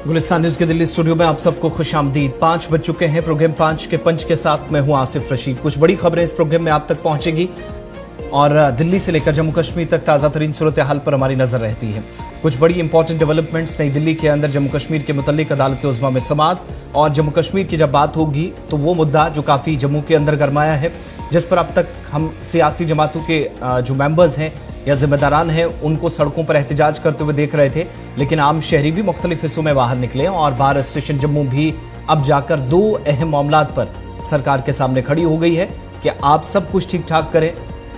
Gulistan news के Delhi studio में आप सबको खुशामदीद। 5 बज चुके हैं। प्रोग्राम 5 के पंच के साथ मैं हूं आसिफ रशीद। कुछ बड़ी खबरें इस प्रोग्राम में आप तक पहुंचेगी और दिल्ली से लेकर जम्मू कश्मीर तक ताज़ा तरीन सूरत हाल पर हमारी नजर रहती है। कुछ बड़ी इंपॉर्टेंट डेवलपमेंट्स नई दिल्ली के अंदर जम्मू कश्मीर के मुतल्लिक अदालत उज़्मा में समाअत, और जम्मू कश्मीर की जब बात होगी तो वो मुद्दा जो काफ़ी जम्मू के अंदर गरमाया है, जिस पर अब तक हम सियासी जमातों के जो मेंबर्स हैं या जिम्मेदारान हैं उनको सड़कों पर एहतजाज करते हुए देख रहे थे, लेकिन आम शहरी भी मुख्तलिफ हिस्सों में बाहर निकले और बार एसोसिएशन जम्मू भी अब जाकर 2 अहम मामलात पर सरकार के सामने खड़ी हो गई है कि आप सब कुछ ठीक ठाक करें,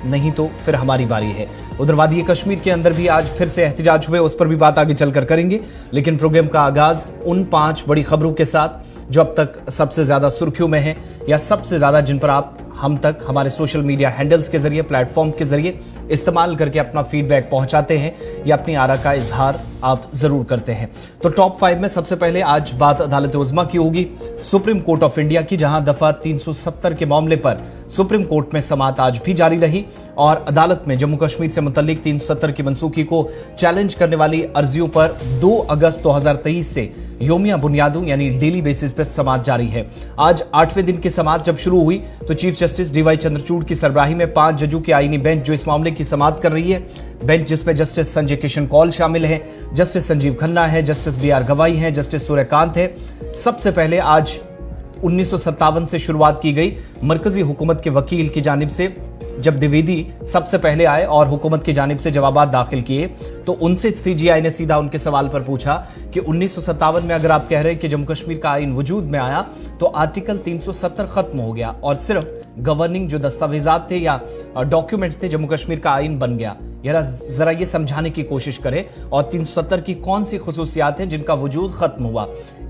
नहीं तो फिर हमारी बारी है। उधर वादी कश्मीर के अंदर भी आज फिर से एहतजाज हुए, उस पर भी बात आगे चलकर करेंगे, लेकिन प्रोग्राम का आगाज उन 5 बड़ी खबरों के साथ जो अब तक सबसे ज्यादा सुर्खियों में है या सबसे ज्यादा जिन पर आप हम तक हमारे सोशल मीडिया हैंडल्स के जरिए, प्लेटफॉर्म के जरिए इस्तेमाल करके अपना फीडबैक पहुंचाते हैं या अपनी आरा का इजहार आप जरूर करते हैं। तो टॉप 5 में सबसे पहले आज बात अदालत उज़्मा की होगी, सुप्रीम कोर्ट ऑफ इंडिया की, जहां दफा 370 के मामले पर सुप्रीम कोर्ट में समाअत आज भी जारी रही और अदालत में जम्मू कश्मीर से मुतल्लिक 370 की मनसूखी को चैलेंज करने वाली अर्जियों पर 2 अगस्त 2023 से योमिया बुनियादों यानी डेली बेसिस पर समाअत जारी है। आज 8वें दिन की समाअत जब शुरू हुई तो चीफ जस्टिस डीवाई चंद्रचूड़ की सरबराही में 5 जजों की आईनी बेंच जो इस मामले की समाअत कर रही है, बेंच जिसमें जस्टिस संजय किशन कौल शामिल है, जस्टिस संजीव खन्ना है, जस्टिस BR गवाई है, जस्टिस सूर्यकांत है। सबसे पहले आज 1957 से शुरुआत की गई मरकजी हुकूमत के वकील की जानिब से जब द्विवेदी सबसे पहले आए और हुकूमत की जानिब से जवाबात दाखिल किए तो उनसे CGI ने सीधा उनके सवाल पर पूछा कि 1957 में अगर आप कह रहे हैं कि जम्मू कश्मीर का आइन वजूद में आया तो आर्टिकल 370 खत्म हो गया और सिर्फ गवर्निंग जो दस्तावेजात थे या डॉक्यूमेंट्स थे जम्मू कश्मीर का आइन बन गया। जरा ये समझाने की कोशिश करें और 370 की कौन सी खुसूसियात हैं जिनका वजूद खत्म हुआ।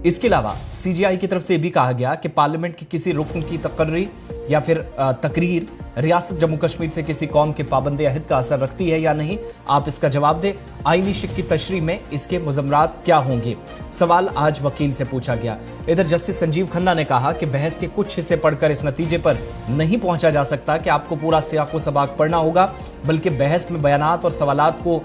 इसके अलावा CGI की तरफ से भी कहा गया कि पार्लियामेंट की किसी रुकन की तकर्री या फिर तकरीर रियासत जम्मू कश्मीर से किसी कौम के पाबंदे अहद का असर रखती है या नहीं, आप इसका जवाब दें। आईनी शिक की तशरीह में इसके मुज़म्मरात क्या होंगे, सवाल आज वकील से पूछा गया। इधर जस्टिस संजीव खन्ना ने कहा कि बहस के कुछ हिस्से पढ़कर इस नतीजे पर नहीं पहुंचा जा सकता कि आपको पूरा सियाक़ो सबाक पढ़ना होगा, बल्कि बहस में बयानात और सवालात को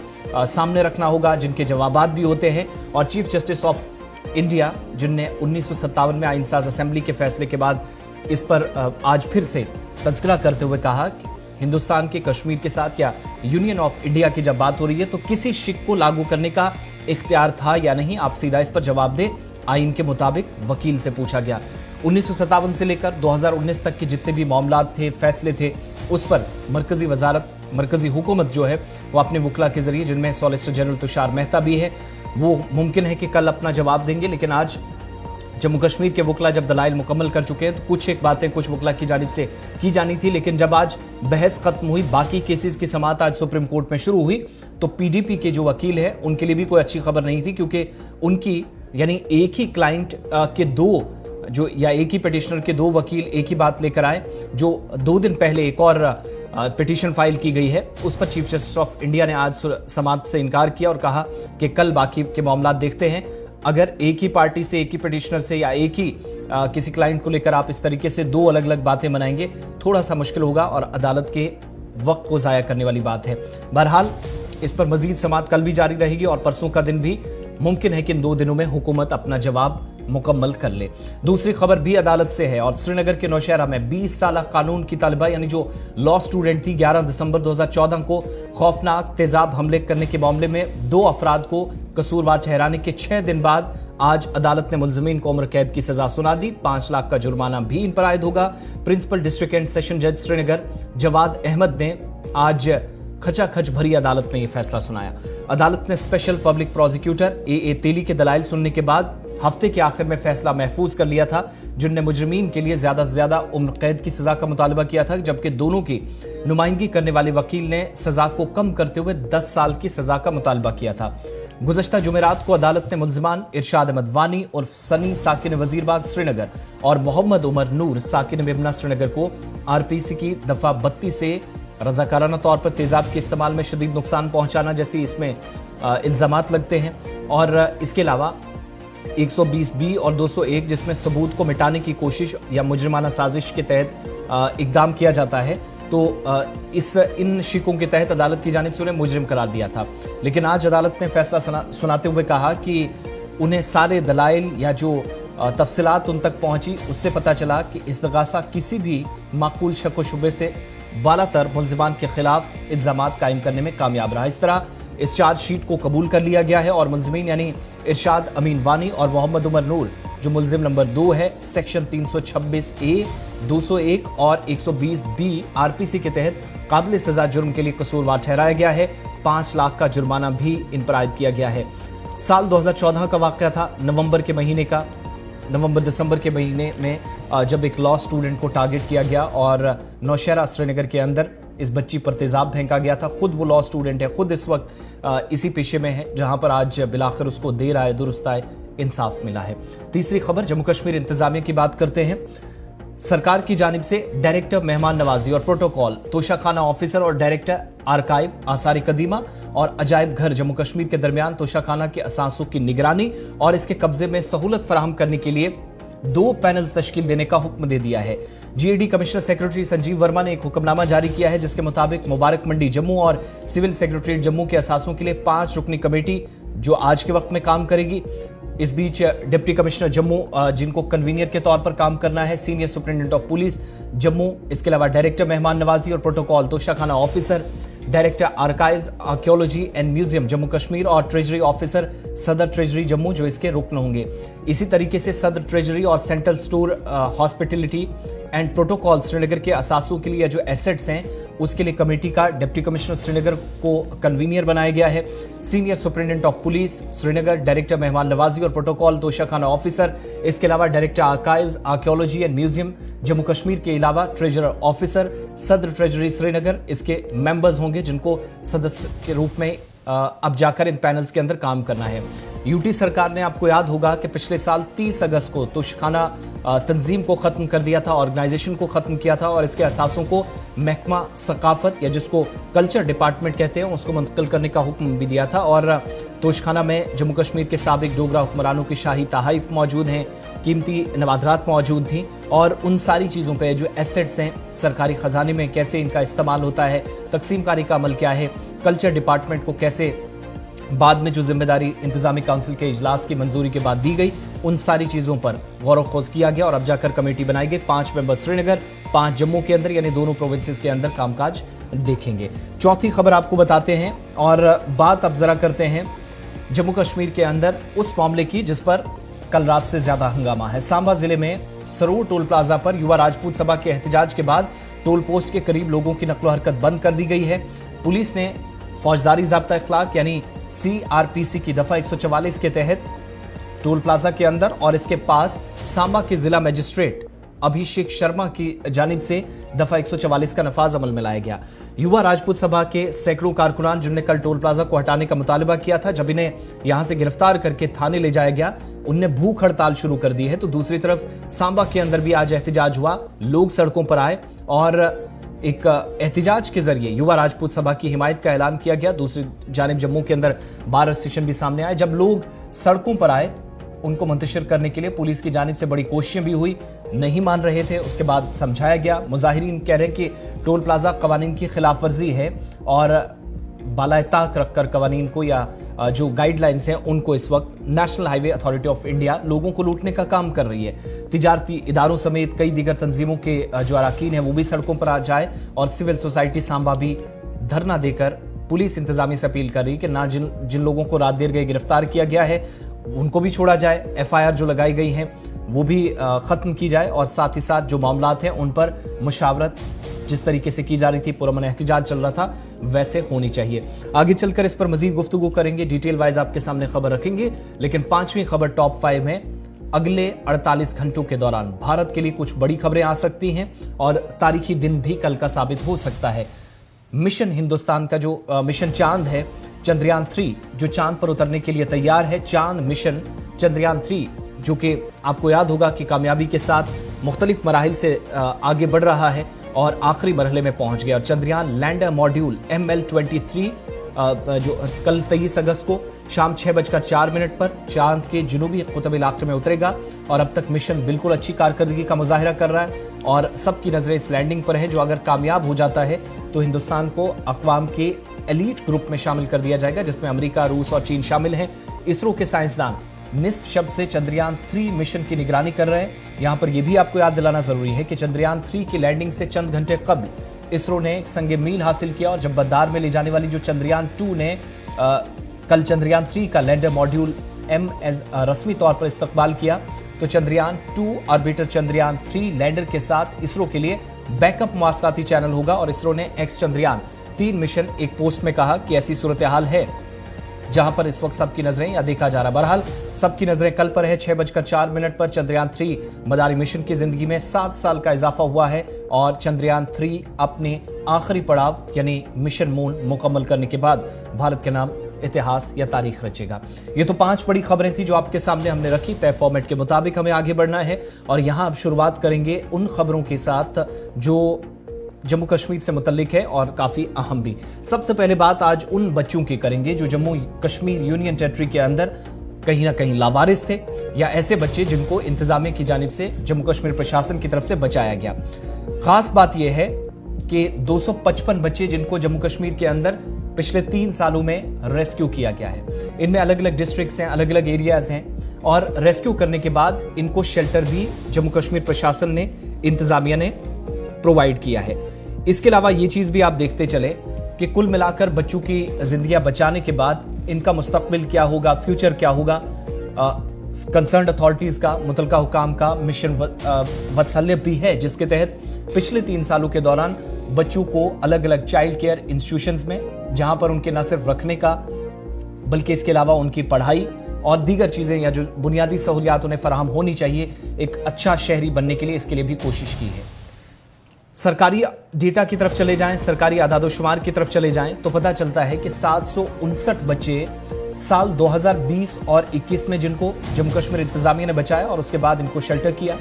सामने रखना होगा जिनके जवाबात भी होते हैं। और चीफ जस्टिस ऑफ इंडिया जिनने 1957 में आइन साज असेंबली के फैसले के बाद इस पर आज फिर से तज़किरा करते हुए कहा कि हिंदुस्तान के कश्मीर के साथ या यूनियन ऑफ इंडिया की जब बात हो रही है तो किसी शिक को लागू करने का इख्तियार था या नहीं, आप सीधा इस पर जवाब दें, आइन के मुताबिक वकील से पूछा गया। 1957 से लेकर 2019 तक के जितने भी मामलात थे, फैसले थे, उस पर मरकजी वजारत, मरकजी हुकूमत जो है वो अपने वकला के जरिए, जिनमें सॉलिसिटर जनरल तुषार मेहता भी है, वो मुमकिन है कि कल अपना जवाब देंगे। लेकिन आज जम्मू कश्मीर के वकला जब दलाइल मुकम्मल कर चुके हैं तो कुछ एक बातें कुछ वकला की जानिब से की जानी थी, लेकिन जब आज बहस खत्म हुई, बाकी केसेस की समाअत आज सुप्रीम कोर्ट में शुरू हुई तो PDP के जो वकील हैं उनके लिए भी कोई अच्छी खबर नहीं थी, क्योंकि उनकी यानी एक ही क्लाइंट के 2 जो या एक ही पिटिशनर के 2 वकील एक ही बात लेकर आए। जो 2 दिन पहले एक और पिटीशन फाइल की गई है उस पर चीफ जस्टिस ऑफ इंडिया ने आज समाअत से इनकार किया और कहा कि कल बाकी के मामला देखते हैं। अगर एक ही पार्टी से, एक ही पिटिशनर से या एक ही किसी क्लाइंट को लेकर आप इस तरीके से 2 अलग अलग बातें बनाएंगे, थोड़ा सा मुश्किल होगा और अदालत के वक्त को जाया करने वाली बात है। बहरहाल इस पर मजीद समाअत कल भी जारी रहेगी और परसों का दिन भी मुमकिन है कि इन 2 दिनों में हुकूमत अपना जवाब मुकम्मल कर ले। दूसरी खबर भी अदालत से है और श्रीनगर के नौशहरा में 20 साल कानून की तालिबा यानी जो लॉ स्टूडेंट थी, 11 दिसंबर 2014 को खौफनाक तेजाब हमले करने के मामले में 2 अफराद को कसूरवार ठहराने के 6 दिन बाद आज अदालत ने मुलजमीन को उम्र कैद की सजा सुना दी। 5 लाख का जुर्माना भी इन पर आयद होगा। प्रिंसिपल डिस्ट्रिक्ट एंड सेशन जज श्रीनगर जवाद अहमद ने आज खचाखच भरी अदालत में यह फैसला सुनाया। अदालत ने स्पेशल पब्लिक प्रोसिक्यूटर AA तेली के दलाइल सुनने के बाद हफ्ते के आखिर में फैसला महफूज कर लिया था, जिनने मुजरिमीन के लिए ज्यादा से ज्यादा उम्र कैद की सजा का मुतालबा किया था, जबकि दोनों की नुमाइंदगी करने वाले वकील ने सजा को कम करते हुए 10 साल की सजा का मुतालबा किया था। गुज़श्ता जुमेरात को अदालत ने मुल्ज़िमान इरशाद अहमद वानी उर्फ सनी साकिन वजीरबाग श्रीनगर और मोहम्मद उमर नूर साकिन मेमना श्रीनगर को RPC की दफा 32 से रजाकाराना तौर पर तेजाब के इस्तेमाल में शदीद नुकसान पहुंचाना जैसी इसमें इल्जामात लगते हैं। और इसके अलावा 120B और 201 जिसमें सबूत को मिटाने की कोशिश या मुजरिमाना साजिश के तहत इकदाम किया जाता है, तो इन शिकों के तहत अदालत की जानिब से उन्हें मुजरिम करार दिया था। लेकिन आज अदालत ने फैसला सुनाते हुए कहा कि उन्हें सारे दलाइल या जो तफसीलात उन तक पहुंची, उससे पता चला कि इस्तगासा किसी भी माकूल शक व शुबे से बालातर मुल्जिमान के खिलाफ इल्जामात कायम करने में कामयाब रहा। इस तरह इस चार्जशीट को कबूल कर लिया गया है और मुल्जिमीन यानी इरशाद अमीन वानी और मोहम्मद उमर नूर, जो मुल्जिम नंबर 2 है, सेक्शन 326A, 201 और 120B आरपीसी के तहत काबिल सजा जुर्म के लिए कसूरवार ठहराया गया है। 5 लाख का जुर्माना भी इन पर आयद किया गया है। साल 2014 का वाकया था, नवंबर-दिसंबर के महीने में जब एक लॉ स्टूडेंट को टारगेट किया गया और नौशहरा श्रीनगर के अंदर इस बच्ची पर तेजाब फेंका गया था। खुद वो लॉ स्टूडेंट है, खुद इस वक्त इसी पेशे में है, जहां पर आज बिलाखिर उसको देर आए दुरुस्त आए इंसाफ मिला है। तीसरी खबर जम्मू कश्मीर इंतजामिया की बात करते हैं। सरकार की जानिब से डायरेक्टर मेहमान नवाजी और प्रोटोकॉल, तोशाखाना ऑफिसर और डायरेक्टर आर्काइव, आसार कदीमा और अजायब घर जम्मू कश्मीर के दरमियान तोशाखाना के असासों की निगरानी और इसके कब्जे में सहूलत फराहम करने के लिए 2 पैनल्स तश्कील देने का हुक्म दे दिया है। GAD commissioner secretary Sanjeev Verma ने एक हुक्मनामा जारी किया है, जिसके मुताबिक मुबारक मंडी जम्मू और सिविल सेक्रेटरीट जम्मू के असासों के लिए 5 रुकनी कमेटी जो आज के वक्त में काम करेगी। इस बीच डिप्टी कमिश्नर जम्मू, जिनको कन्वीनियर के तौर पर काम करना है, senior superintendent of police Jammu, इसके अलावा डायरेक्टर मेहमान नवाजी और protocol Toshakhana officer, director archives, archaeology and museum Jammu Kashmir और ट्रेजरी ऑफिसर सदर ट्रेजरी जम्मू, जो इसके रुकन होंगे। इसी तरीके से सदर ट्रेजरी और central store, hospitality and protocol Srinagar के असासों के लिए जो एसेट्स हैं उसके लिए कमेटी का डिप्टी कमिश्नर श्रीनगर को कन्वीनियर बनाया गया है। Senior superintendent of police Srinagar, director मेहमान नवाजी और प्रोटोकॉल तोशाखाना ऑफिसर, इसके अलावा director archives, archaeology and museum Jammu Kashmir के अलावा ट्रेजरर ऑफिसर सदर ट्रेजरी श्रीनगर इसके मेंबर्स होंगे, जिनको सदस्य के रूप में अब जाकर इन पैनल्स के अंदर काम करना है। यूटी सरकार ने, आपको याद होगा कि पिछले साल 30 अगस्त को तोशाखाना तंजीम को खत्म कर दिया था, ऑर्गेनाइजेशन को खत्म किया था और इसके असासों को महकमा सकाफत या जिसको कल्चर डिपार्टमेंट कहते हैं उसको मुंतकिल करने का हुक्म भी दिया था। और तोशाखाना में जम्मू कश्मीर के साबिक डोगरा हुक्मरानों की शाही तहाइफ मौजूद हैं, कीमती नवादरात मौजूद थी और उन सारी चीज़ों का जो एसेट्स हैं सरकारी खजाने में कैसे इनका इस्तेमाल होता है, तकसीमकारी का अमल क्या है, कल्चर डिपार्टमेंट को कैसे बाद में जो जिम्मेदारी इंतजामी काउंसिल के इजलास की मंजूरी के बाद दी गई, उन सारी चीज़ों पर गौर खोज किया गया और अब जाकर कमेटी बनाई गई। 5 मेंबर श्रीनगर, 5 जम्मू के अंदर, यानी दोनों प्रोविंसेस के अंदर कामकाज देखेंगे। चौथी खबर आपको बताते हैं और बात अब जरा करते हैं जम्मू कश्मीर के अंदर उस मामले की जिस पर कल रात से ज्यादा हंगामा है। सांबा जिले में सरूर टोल प्लाजा पर युवा राजपूत सभा के एहतजाज के बाद टोल पोस्ट के करीब लोगों की नकलो हरकत बंद कर दी गई है। पुलिस ने फौजदारी ज़ाब्ता इखलाक यानी CRPC की दफा 144 के तहत टोल प्लाजा के अंदर और इसके पास सांबा के जिला मजिस्ट्रेट अभिषेक शर्मा की जानिब से दफा 144 का नफाज अमल में लाया गया। युवा राजपूत सभा के सैकड़ों कारकुनान जिन्होंने कल टोल प्लाजा को हटाने का मुतालबा किया था, जब इन्हें यहां से गिरफ्तार करके थाने ले जाया गया, उनने भूख हड़ताल शुरू कर दी है। तो दूसरी तरफ सांबा के अंदर भी आज एहतजाज हुआ, लोग सड़कों पर आए और एक एहतजाज के जरिए युवा राजपूत सभा की हिमायत का ऐलान किया गया। दूसरी जानिब जम्मू के अंदर बार एसोसिएशन भी सामने आए। जब लोग सड़कों पर आए उनको मुंतशिर करने के लिए पुलिस की जानिब से बड़ी कोशिशें भी हुई, नहीं मान रहे थे, उसके बाद समझाया गया। मुजाहिरीन कह रहे हैं कि टोल प्लाजा कवानीन की खिलाफ वर्जी है और बालाताक रखकर कवानीन को या जो गाइडलाइंस हैं उनको इस वक्त national highway authority of India लोगों को लूटने का काम कर रही है। तिजारती इदारों समेत कई दीगर तंजीमों के जो अरकान हैं वो भी सड़कों पर आ जाए और सिविल सोसाइटी सांबा भी धरना देकर पुलिस इंतजामी से अपील कर रही है कि ना जिन लोगों को रात देर गए गिरफ्तार किया गया है उनको भी छोड़ा जाए, FIR जो लगाई गई हैं वो भी खत्म की जाए और साथ ही साथ जो मामलात हैं उन पर मुशावरत जिस तरीके से की जा रही थी, पुरअमन एहतजाज चल रहा था, वैसे होनी चाहिए। आगे चलकर इस पर मजीद गुफ्तगू करेंगे, डिटेल वाइज आपके सामने खबर रखेंगे। लेकिन 5वीं खबर टॉप 5 में अगले 48 घंटों के दौरान भारत के लिए कुछ बड़ी खबरें आ सकती हैं और तारीखी दिन भी कल का साबित हो सकता है। मिशन हिंदुस्तान का जो मिशन चांद है, चंद्रयान 3 जो चांद पर उतरने के लिए तैयार है। चांद मिशन चंद्रयान 3 जो कि आपको याद होगा कि कामयाबी के साथ मुख्तलिफ मराहिल से आगे बढ़ रहा है और आखिरी मरहले में पहुंच गया। और चंद्रयान लैंडर मॉड्यूल ML-23 जो कल 23 अगस्त को शाम 6:04 पर चांद के जुनूबी कुतुब इलाके में उतरेगा और अब तक मिशन बिल्कुल अच्छी कारकर्दगी का मुजाहिरा कर रहा है और सबकी नजरें इस लैंडिंग पर है, जो अगर कामयाब हो जाता है तो हिंदुस्तान को अक़वाम के एलीट ग्रुप में शामिल कर दिया जाएगा, जिसमें अमेरिका, रूस और चीन शामिल हैं। इसरो के साइंसदान निस्फ शब्द से चंद्रयान 3 मिशन की निगरानी कर रहे हैं। यहां पर यह भी आपको याद दिलाना जरूरी है कि चंद्रयान 3 की लैंडिंग से चंद घंटे कबल इसरो ने एक संगे मील हासिल किया और जब बद्दार में ले जाने वाली जो चंद्रयान 2 ने कल चंद्रयान 3 का लैंडर मॉड्यूल रस्मी तौर पर इस्तकबाल किया, तो चंद्रयान 2 ऑर्बिटर चंद्रयान 3 लैंडर के साथ इसरो के लिए बैकअप मवासलाती चैनल होगा। और इसरो ने एक्स चंद्रयान 3 मिशन एक पोस्ट में कहा कि ऐसी सूरत हाल है जहां पर इस वक्त सबकी नजरें या देखा जा रहा। बहरहाल सबकी नजरें कल पर है। 6:04 पर चंद्रयान 3 मदारी मिशन की जिंदगी में 7 साल का इजाफा हुआ है और चंद्रयान 3 अपने आखिरी पड़ाव यानी मिशन मून मुकम्मल करने के बाद भारत के नाम इतिहास या तारीख रचेगा। ये तो 5 बड़ी खबरें थी जो आपके सामने हमने रखी। तय फॉर्मेट के मुताबिक हमें आगे बढ़ना है और यहां अब शुरुआत करेंगे उन खबरों के साथ जो जम्मू कश्मीर से मुतल्लिक है और काफी अहम भी। सबसे पहले बात आज उन बच्चों की करेंगे जो जम्मू कश्मीर यूनियन टेरिटरी के अंदर कहीं ना कहीं लावारिस थे या ऐसे बच्चे जिनको इंतजामिया की जानिब से जम्मू कश्मीर प्रशासन की तरफ से बचाया गया। खास बात यह है कि 255 बच्चे जिनको जम्मू कश्मीर के अंदर पिछले 3 सालों में रेस्क्यू किया गया है। इनमें अलग अलग डिस्ट्रिक्ट्स हैं, अलग अलग एरियाज हैं और रेस्क्यू करने के बाद इनको शेल्टर भी जम्मू कश्मीर प्रशासन ने, इंतजामिया ने प्रोवाइड किया है। इसके अलावा ये चीज भी आप देखते चले कि कुल मिलाकर बच्चों की जिंदगियां बचाने के बाद इनका मुस्तकबिल क्या होगा, फ्यूचर क्या होगा, कंसर्न अथॉरिटीज का, मुतलका हुकाम का मिशन वात्सल्य भी है, जिसके तहत पिछले 3 सालों के दौरान बच्चों को अलग अलग चाइल्ड केयर इंस्टीट्यूशंस में, जहां पर उनके न सिर्फ रखने का बल्कि इसके अलावा उनकी पढ़ाई और दीगर चीजें या जो बुनियादी सहूलियात उन्हें फराहम होनी चाहिए एक अच्छा शहरी बनने के लिए, इसके लिए भी कोशिश की है। सरकारी डेटा की तरफ चले जाएं, सरकारी आदादोशुमार की तरफ चले जाएं तो पता चलता है कि 759 बच्चे साल 2020 और 21 में जिनको जम्मू कश्मीर इंतजामिया ने बचाया और उसके बाद इनको शेल्टर किया।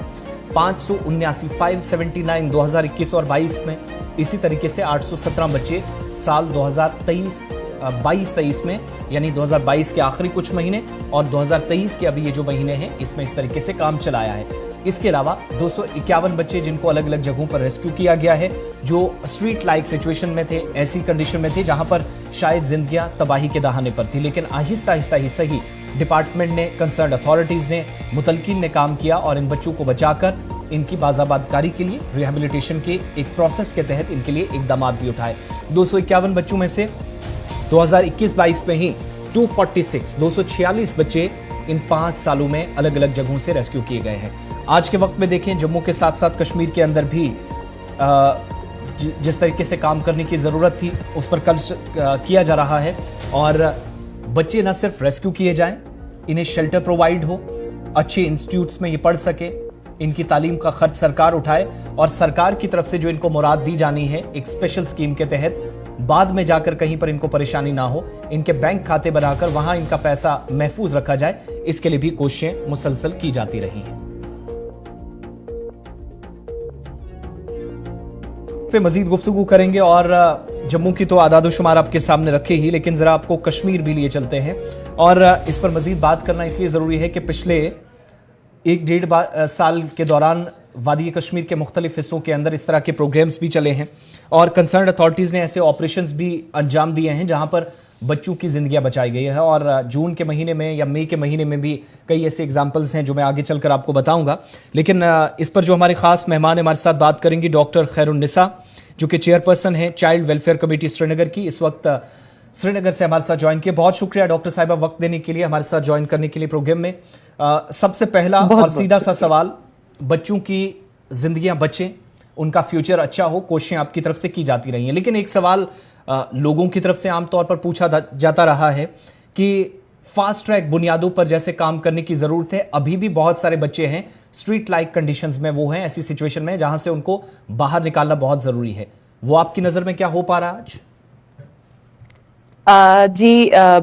579 2021 और 22 में, इसी तरीके से 817 बच्चे साल 2023 में, यानी 2022 के आखिरी कुछ महीने और 2023 के अभी ये जो महीने हैं इसमें इस तरीके से काम चलाया है। इसके अलावा 251 बच्चे जिनको अलग अलग जगहों पर रेस्क्यू किया गया है, जो स्ट्रीट लाइक सिचुएशन में थे, ऐसी कंडीशन में थे जहां पर शायद जिंदगियां तबाही के दहाने पर थी, लेकिन आहिस्ता आहिस्ता ही सही डिपार्टमेंट ने, कंसर्न अथॉरिटीज ने, मुतलकिन ने काम किया और इन बच्चों को बचाकर इनकी बाज़ाबादकारी के लिए रिहेबिलिटेशन के एक प्रोसेस के तहत इनके लिए इकदाम भी उठाए। 251 बच्चों में से 2021-22 में ही 246 बच्चे इन 5 सालों में अलग अलग जगहों से रेस्क्यू किए गए हैं। आज के वक्त में देखें, जम्मू के साथ साथ कश्मीर के अंदर भी जिस तरीके से काम करने की जरूरत थी उस पर कल किया जा रहा है और बच्चे न सिर्फ रेस्क्यू किए जाएं, इन्हें शेल्टर प्रोवाइड हो, अच्छे इंस्टीट्यूट्स में ये पढ़ सके, इनकी तालीम का खर्च सरकार उठाए और सरकार की तरफ से जो इनको मुराद दी जानी है एक स्पेशल स्कीम के तहत, बाद में जाकर कहीं पर इनको परेशानी ना हो, इनके बैंक खाते बनाकर वहां इनका पैसा महफूज रखा जाए, इसके लिए भी कोशिशें मुसलसल की जाती रही हैं। पे मजीद गुफ्तगू करेंगे और जम्मू की तो आदादोशुमार आपके सामने रखे ही, लेकिन जरा आपको कश्मीर भी लिए चलते हैं और इस पर मजीद बात करना इसलिए जरूरी है कि पिछले 1-1.5 साल के दौरान वादी कश्मीर के मुख्तलिफ हिस्सों के अंदर इस तरह के प्रोग्राम्स भी चले हैं और कंसर्न अथॉरिटीज़ ने ऐसे ऑपरेशंस भी अंजाम दिए हैं जहां पर बच्चों की जिंदगियां बचाई गई है और जून के महीने में या मई के महीने में भी कई ऐसे एग्जाम्पल्स हैं जो मैं आगे चलकर आपको बताऊंगा। लेकिन इस पर जो हमारे खास मेहमान हमारे साथ बात करेंगी डॉक्टर खैरुन्निसा, जो कि चेयरपर्सन है चाइल्ड वेलफेयर कमेटी श्रीनगर की, इस वक्त श्रीनगर से हमारे साथ ज्वाइन किए। बहुत शुक्रिया डॉक्टर साहिबा वक्त देने के लिए, हमारे साथ ज्वाइन करने के लिए प्रोग्राम में। सबसे पहला और सीधा सा सवाल, बच्चों की जिंदगियां बचें, उनका फ्यूचर अच्छा हो, कोशिशें आपकी तरफ से की जाती रही हैं, लेकिन एक सवाल लोगों की तरफ से आमतौर पर पूछा जाता रहा है कि फास्ट ट्रैक बुनियादों पर जैसे काम करने की जरूरत है। अभी भी बहुत सारे बच्चे हैं स्ट्रीट लाइक कंडीशंस में, वो हैं ऐसी सिचुएशन में जहां से उनको बाहर निकालना बहुत जरूरी है। वो आपकी नजर में क्या हो पा रहा आज?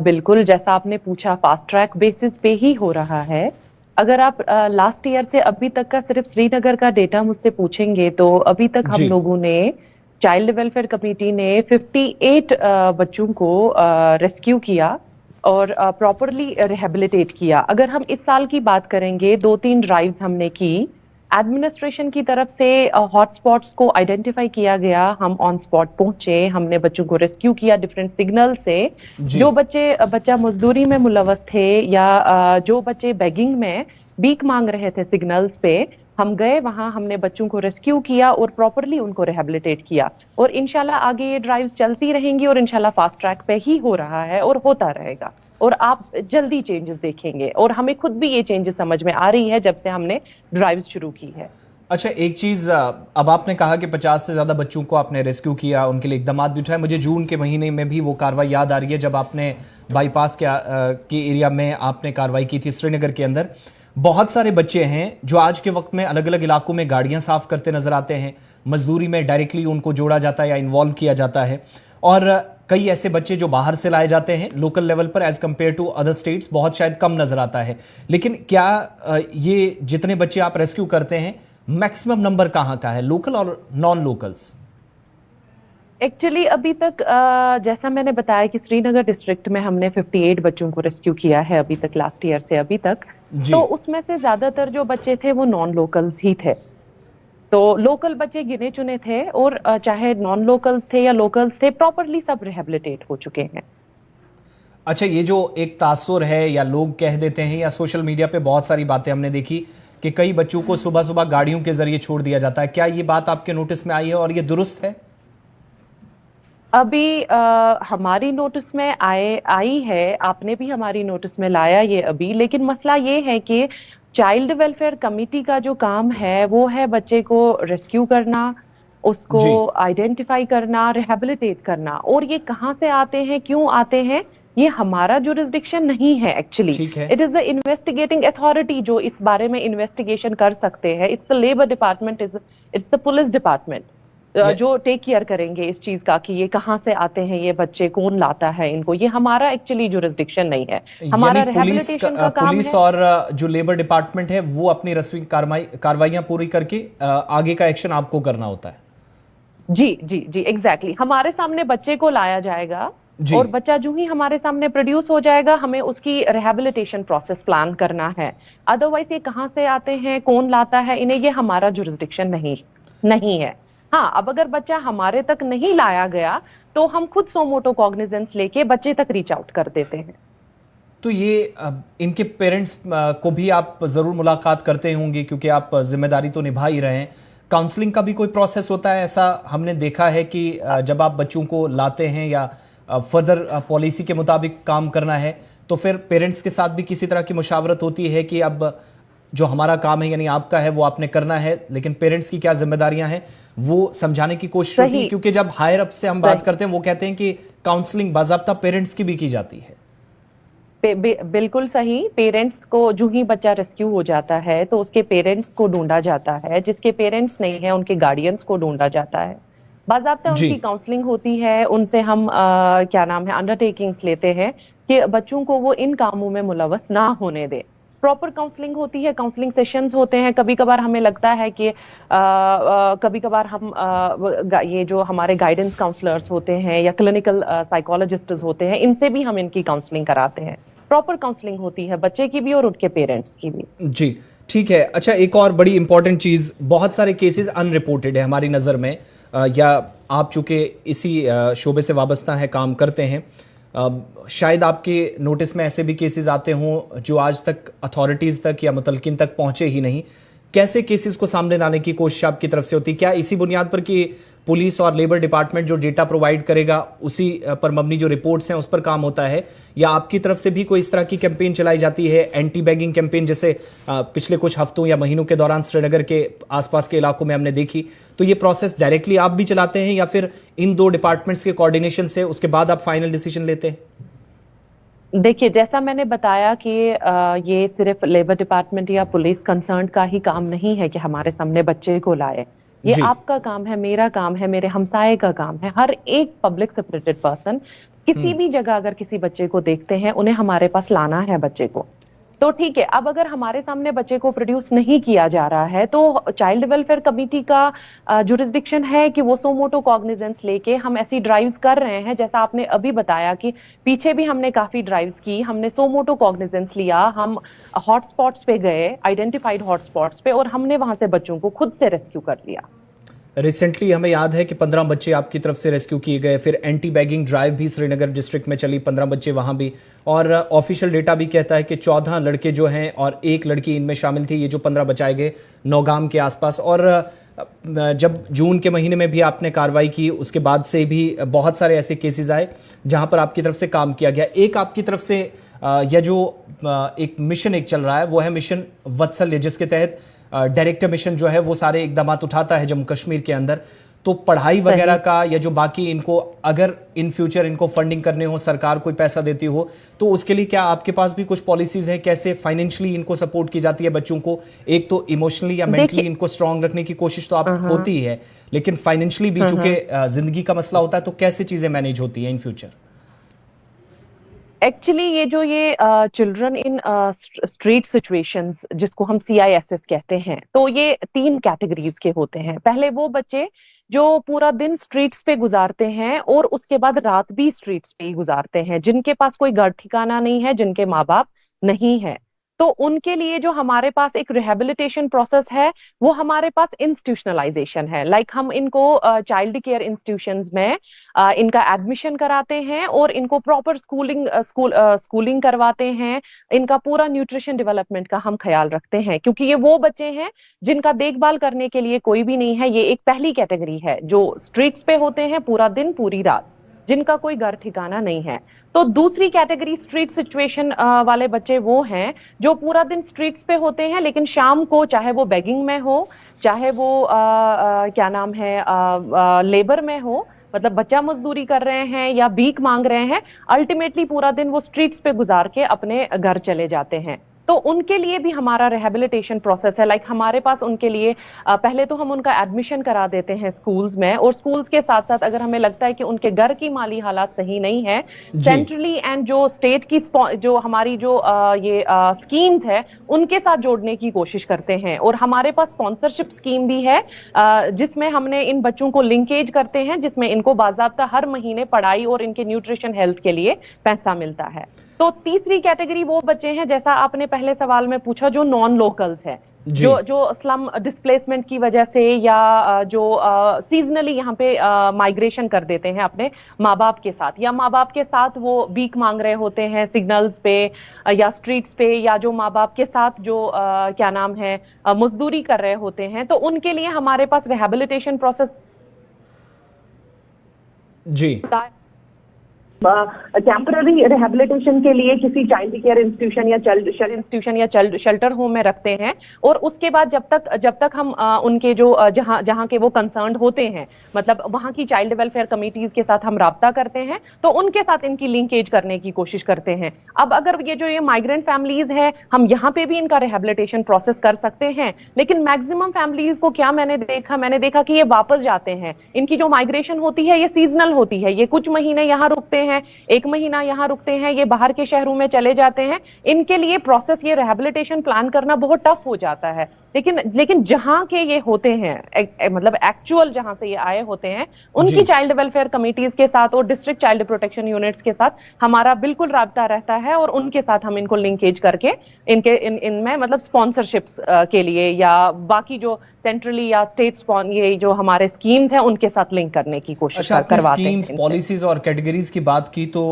बिल्कुल, जैसा आपने पूछा फास्ट ट्रैक बेसिस पे ही हो रहा है। अगर आप लास्ट ईयर से अभी तक का सिर्फ श्रीनगर का डेटा मुझसे पूछेंगे तो अभी तक हम लोगों ने, चाइल्ड वेलफेयर कमेटी ने 58 बच्चों को रेस्क्यू किया और प्रॉपरली रिहेबिलिटेट किया। अगर हम इस साल की बात करेंगे, 2-3 ड्राइव्स हमने की एडमिनिस्ट्रेशन की तरफ से हॉटस्पॉट्स को आइडेंटिफाई किया गया, हम ऑन स्पॉट पहुंचे, हमने बच्चों को रेस्क्यू किया डिफरेंट सिग्नल से। जी। जो बच्चा मजदूरी में मुलव्वस थे या जो बच्चे बेगिंग में भीख मांग रहे थे सिग्नल्स पे, हम गए वहां, हमने बच्चों को रेस्क्यू किया और प्रॉपरली उनको रिहेबिलिटेट किया। और इंशाल्लाह आगे ये ड्राइव्स चलती रहेंगी और इंशाल्लाह फास्ट ट्रैक पे ही हो रहा है और होता रहेगा, और आप जल्दी चेंजेस देखेंगे। और हमें खुद भी ये चेंजेस समझ में आ रही है जब से हमने ड्राइव्स शुरू की है। अच्छा, एक चीज, अब आपने कहा कि 50 से ज्यादा बच्चों को आपने रेस्क्यू किया, उनके लिए इकदाम भी उठाए। मुझे जून के महीने में भी वो कार्रवाई याद आ रही है जब आपने बाईपास के एरिया में आपने कार्रवाई की थी श्रीनगर के अंदर। बहुत सारे बच्चे हैं जो आज के वक्त में अलग अलग इलाकों में गाड़ियां साफ करते नजर आते हैं, मजदूरी में डायरेक्टली उनको जोड़ा जाता है या इन्वॉल्व किया जाता है। और कई ऐसे बच्चे जो बाहर से लाए जाते हैं लोकल लेवल पर, as compared to other states बहुत शायद कम नजर आता है। लेकिन क्या ये जितने बच्चे आप रेस्क्यू करते हैं, मैक्सिमम नंबर कहाँ का है, लोकल और नॉन लोकल्स? एक्चुअली अभी तक जैसा मैंने बताया कि श्रीनगर डिस्ट्रिक्ट में हमने 58 बच्चों को रेस्क्यू किया है अभी तक, लास्ट ईयर से अभी तक। तो उसमें से ज्यादातर जो बच्चे थे वो नॉन लोकल्स ही थे। तो लोकल बच्चे गिने चुने थे, और चाहे नॉन लोकल्स थे या लोकल्स थे, प्रॉपरली सब रिहेबिलिटेट हो चुके हैं। अच्छा, ये जो एक तासुर है या लोग कह देते हैं या सोशल मीडिया पे बहुत सारी बातें हमने देखी कि कई बच्चों को सुबह सुबह गाड़ियों के जरिए छोड़ दिया जाता है, क्या ये बात आपके नोटिस में आई है और ये दुरुस्त है? अभी हमारी नोटिस में आई है, आपने भी हमारी नोटिस में लाया ये अभी। लेकिन मसला ये है कि चाइल्ड वेलफेयर कमेटी का जो काम है वो है बच्चे को रेस्क्यू करना, उसको आइडेंटिफाई करना, रिहेबिलिटेट करना। और ये कहाँ से आते हैं, क्यों आते हैं, ये हमारा जुरिस्डिक्शन नहीं है actually. It is the investigating authority जो इस बारे में इन्वेस्टिगेशन कर सकते हैं। It's the labour department, it's the police department जो टेक केयर करेंगे इस चीज का कि ये कहाँ से आते हैं ये बच्चे, कौन लाता है इनको। ये हमारा एक्चुअली जुरिस्डिक्शन नहीं है, हमारा रिहेबिलिटेशन का काम है। पुलिस और जो लेबर डिपार्टमेंट है वो अपनी रस्मी कार्रवाइयां पूरी करके आगे का एक्शन आपको करना होता है। जी जी जी, एग्जैक्टली। हमारे सामने बच्चे को लाया जाएगा और बच्चा जो ही हमारे सामने प्रोड्यूस हो जाएगा, हमें उसकी रिहेबिलिटेशन प्रोसेस प्लान करना है। अदरवाइज ये कहाँ से आते हैं, कौन लाता है इन्हें, ये हमारा जुरिस्डिक्शन नहीं है। हाँ, अब अगर बच्चा हमारे तक नहीं लाया गया तो हम खुद सोमोटो कॉग्निजेंस लेके बच्चे तक रीच आउट कर देते हैं। तो ये इनके पेरेंट्स को भी आप जरूर मुलाकात करते होंगे क्योंकि आप जिम्मेदारी तो निभा ही रहे हैं। काउंसलिंग का भी कोई प्रोसेस होता है? ऐसा हमने देखा है कि जब आप बच्चों को लाते हैं या फर्दर पॉलिसी के मुताबिक काम करना है तो फिर पेरेंट्स के साथ भी किसी तरह की मुशावरत होती है कि अब जो हमारा काम है यानी आपका है वो आपने करना है, लेकिन पेरेंट्स की क्या जिम्मेदारियां हैं वो समझाने की कोशिश होती है। क्योंकि जब हायर अप से हम बात करते हैं वो कहते हैं कि काउंसलिंग बाज़ाब्ता पेरेंट्स की भी की जाती है। बिल्कुल सही। पेरेंट्स को जो ही बच्चा रेस्क्यू हो जाता है तो उसके पेरेंट्स को ढूंढा जाता है, जिसके पेरेंट्स नहीं है उनके गार्डियंस को ढूंढा जाता है। बाज़ाब्ता उनकी काउंसलिंग होती है, उनसे हम क्या नाम है अंडरटेकिंग्स लेते हैं कि बच्चों को वो इन कामों में मुलव्वस ना होने दे। प्रॉपर काउंसलिंग होती है, काउंसलिंग सेशंस होते हैं। कभी कभार हमें लगता है कि कभी कभार हम ये जो हमारे गाइडेंस काउंसलर्स होते हैं या क्लिनिकल साइकोलॉजिस्ट्स होते हैं, इनसे भी हम इनकी काउंसलिंग कराते हैं। प्रॉपर काउंसलिंग होती है बच्चे की भी और उनके पेरेंट्स की भी। जी ठीक है। अच्छा, एक और बड़ी इंपॉर्टेंट चीज, बहुत सारे केसेस अनरिपोर्टेड है हमारी नज़र में, या आप चूंकि इसी शोबे से वाबस्ता है, काम करते हैं, शायद आपके नोटिस में ऐसे भी केसेस आते हों जो आज तक अथॉरिटीज़ तक या मुतलकिन तक पहुंचे ही नहीं। कैसे केसेस को सामने लाने की कोशिश आपकी तरफ से होती है? क्या इसी बुनियाद पर कि पुलिस और लेबर डिपार्टमेंट जो डेटा प्रोवाइड करेगा उसी पर मबनी जो रिपोर्ट्स हैं उस पर काम होता है, या आपकी तरफ से भी कोई इस तरह की कैंपेन चलाई जाती है, एंटी बैगिंग कैंपेन, जैसे पिछले कुछ हफ्तों या महीनों के दौरान श्रीनगर के आसपास के इलाकों में हमने देखी? तो ये प्रोसेस डायरेक्टली आप भी चलाते हैं या फिर इन दो डिपार्टमेंट्स के कोऑर्डिनेशन से उसके बाद आप फाइनल डिसीजन लेते हैं? देखिए, जैसा मैंने बताया कि ये सिर्फ लेबर डिपार्टमेंट या पुलिस कंसर्न का ही काम नहीं है कि हमारे सामने बच्चे को लाए। ये आपका काम है, मेरा काम है, मेरे हमसाये का काम है। हर एक पब्लिक सेपरेटेड पर्सन किसी भी जगह अगर किसी बच्चे को देखते हैं, उन्हें हमारे पास लाना है बच्चे को। तो ठीक है, अब अगर हमारे सामने बच्चे को प्रोड्यूस नहीं किया जा रहा है तो चाइल्ड वेलफेयर कमिटी का जुरिस्डिक्शन है कि वो सो मोटो कॉग्निजेंस लेके हम ऐसी ड्राइव्स कर रहे हैं। जैसा आपने अभी बताया कि पीछे भी हमने काफी ड्राइव्स की, हमने सो मोटो कॉग्निजेंस लिया, हम हॉटस्पॉट्स पे गए, आइडेंटिफाइड हॉटस्पॉट्स पे, और हमने वहां से बच्चों को खुद से रेस्क्यू कर लिया। रिसेंटली हमें याद है कि 15 बच्चे आपकी तरफ से रेस्क्यू किए गए, फिर एंटी बैगिंग ड्राइव भी श्रीनगर डिस्ट्रिक्ट में चली, 15 बच्चे वहां भी। और ऑफिशियल डेटा भी कहता है कि 14 लड़के जो हैं और एक लड़की इनमें शामिल थी, ये जो 15 बचाए गए नौगाम के आसपास। और जब जून के महीने में भी आपने कार्रवाई की, उसके बाद से भी बहुत सारे ऐसे केसेस आए जहां पर आपकी तरफ से काम किया गया। एक आपकी तरफ से यह जो एक मिशन एक चल रहा है वो है मिशन वत्सल्य, जिसके तहत डायरेक्टर मिशन जो है वो सारे इकदाम उठाता है जम्मू कश्मीर के अंदर। तो पढ़ाई वगैरह का या जो बाकी इनको अगर इन फ्यूचर इनको फंडिंग करने हो, सरकार कोई पैसा देती हो, तो उसके लिए क्या आपके पास भी कुछ पॉलिसीज हैं? कैसे फाइनेंशियली इनको सपोर्ट की जाती है बच्चों को? एक तो इमोशनली या मेंटली इनको स्ट्रांग रखने की कोशिश तो आप होती है, लेकिन फाइनेंशियली भी चूंकि जिंदगी का मसला होता है, तो कैसे चीजें मैनेज होती है इन फ्यूचर? एक्चुअली ये चिल्ड्रन इन स्ट्रीट सिचुएशंस, जिसको हम CISS कहते हैं, तो ये 3 कैटेगरीज के होते हैं। पहले वो बच्चे जो पूरा दिन स्ट्रीट्स पे गुजारते हैं और उसके बाद रात भी स्ट्रीट्स पे ही गुजारते हैं, जिनके पास कोई घर ठिकाना नहीं है, जिनके माँ बाप नहीं है। तो उनके लिए जो हमारे पास एक रिहेबिलिटेशन प्रोसेस है, वो हमारे पास इंस्टीट्यूशनलाइजेशन है। लाइक हम इनको चाइल्ड केयर इंस्टीट्यूशंस में इनका एडमिशन कराते हैं और इनको प्रॉपर स्कूलिंग करवाते हैं। इनका पूरा न्यूट्रिशन डेवलपमेंट का हम ख्याल रखते हैं, क्योंकि ये वो बच्चे हैं जिनका देखभाल करने के लिए कोई भी नहीं है। ये एक पहली कैटेगरी है जो स्ट्रीट्स पे होते हैं पूरा दिन पूरी रात, जिनका कोई घर ठिकाना नहीं है। तो दूसरी कैटेगरी स्ट्रीट सिचुएशन वाले बच्चे वो हैं जो पूरा दिन स्ट्रीट्स पे होते हैं, लेकिन शाम को चाहे वो बेगिंग में हो, चाहे वो क्या नाम है लेबर में हो, मतलब बच्चा मजदूरी कर रहे हैं या भीख मांग रहे हैं, अल्टीमेटली पूरा दिन वो स्ट्रीट्स पे गुजार के अपने घर चले जाते हैं। तो उनके लिए भी हमारा रिहेबिलिटेशन प्रोसेस है। लाइक हमारे पास उनके लिए पहले तो हम उनका एडमिशन करा देते हैं स्कूल्स में, और स्कूल्स के साथ साथ अगर हमें लगता है कि उनके घर की माली हालात सही नहीं है, सेंट्रली एंड जो स्टेट की जो हमारी जो ये स्कीम्स है उनके साथ जोड़ने की कोशिश करते हैं। और हमारे पास स्पॉन्सरशिप स्कीम भी है जिसमें हमने इन बच्चों को लिंकेज करते हैं, जिसमें इनको बाकायदा हर महीने पढ़ाई और इनके न्यूट्रिशन हेल्थ के लिए पैसा मिलता है। तो तीसरी कैटेगरी वो बच्चे हैं, जैसा आपने पहले सवाल में पूछा, जो नॉन लोकल्स है, जो स्लम डिस्प्लेसमेंट की वजह से या जो सीजनली यहाँ पे माइग्रेशन कर देते हैं अपने माँ बाप के साथ, या माँ बाप के साथ वो भीख मांग रहे होते हैं सिग्नल्स पे या स्ट्रीट्स पे, या जो माँ बाप के साथ जो क्या नाम है मजदूरी कर रहे होते हैं। तो उनके लिए हमारे पास रिहेबिलिटेशन प्रोसेस जी टेम्पररी रिहेबिलिटेशन के लिए किसी चाइल्ड केयर इंस्टीट्यूशन या चाइल्ड शेल्टर होम में रखते हैं। और उसके बाद जब तक हम उनके जो जहां के वो कंसर्न्ड होते हैं, मतलब वहां की चाइल्ड वेलफेयर कमिटीज के साथ हम राब्ता करते हैं, तो उनके साथ इनकी लिंकेज करने की कोशिश करते हैं। अब अगर ये माइग्रेंट फैमिलीज है, हम यहाँ पे भी इनका रिहेबिलिटेशन प्रोसेस कर सकते हैं, लेकिन मैक्सिमम फैमिलीज को क्या मैंने देखा कि ये वापस जाते हैं। इनकी जो माइग्रेशन होती है ये सीजनल होती है, ये कुछ महीने यहाँ रुकते हैं, 1 महीना यहाँ रुकते हैं, ये बाहर के शहरों में चले जाते हैं। इनके लिए प्रोसेस, ये रिहेबिलिटेशन प्लान करना बहुत टफ हो जाता है। लेकिन जहां के ये होते हैं, मतलब एक्चुअल जहां से ये आए होते हैं, उनकी चाइल्ड वेलफेयर कमिटीज के साथ और डिस्ट्रिक्ट चाइल्ड प्रोटेक्शन यूनिट्स के साथ हमारा बिल्कुल राब्ता रहता है, और उनके साथ हम इनको लिंकेज करके इनमें मतलब स्पॉन्सरशिप्स के लिए या बाकी जो सेंट्रली या स्टेट ये जो हमारे स्कीम्स हैं उनके साथ लिंक करने की कोशिश करवाते हैं। स्कीम्स, पॉलिसीज और कैटेगरीज की बात की तो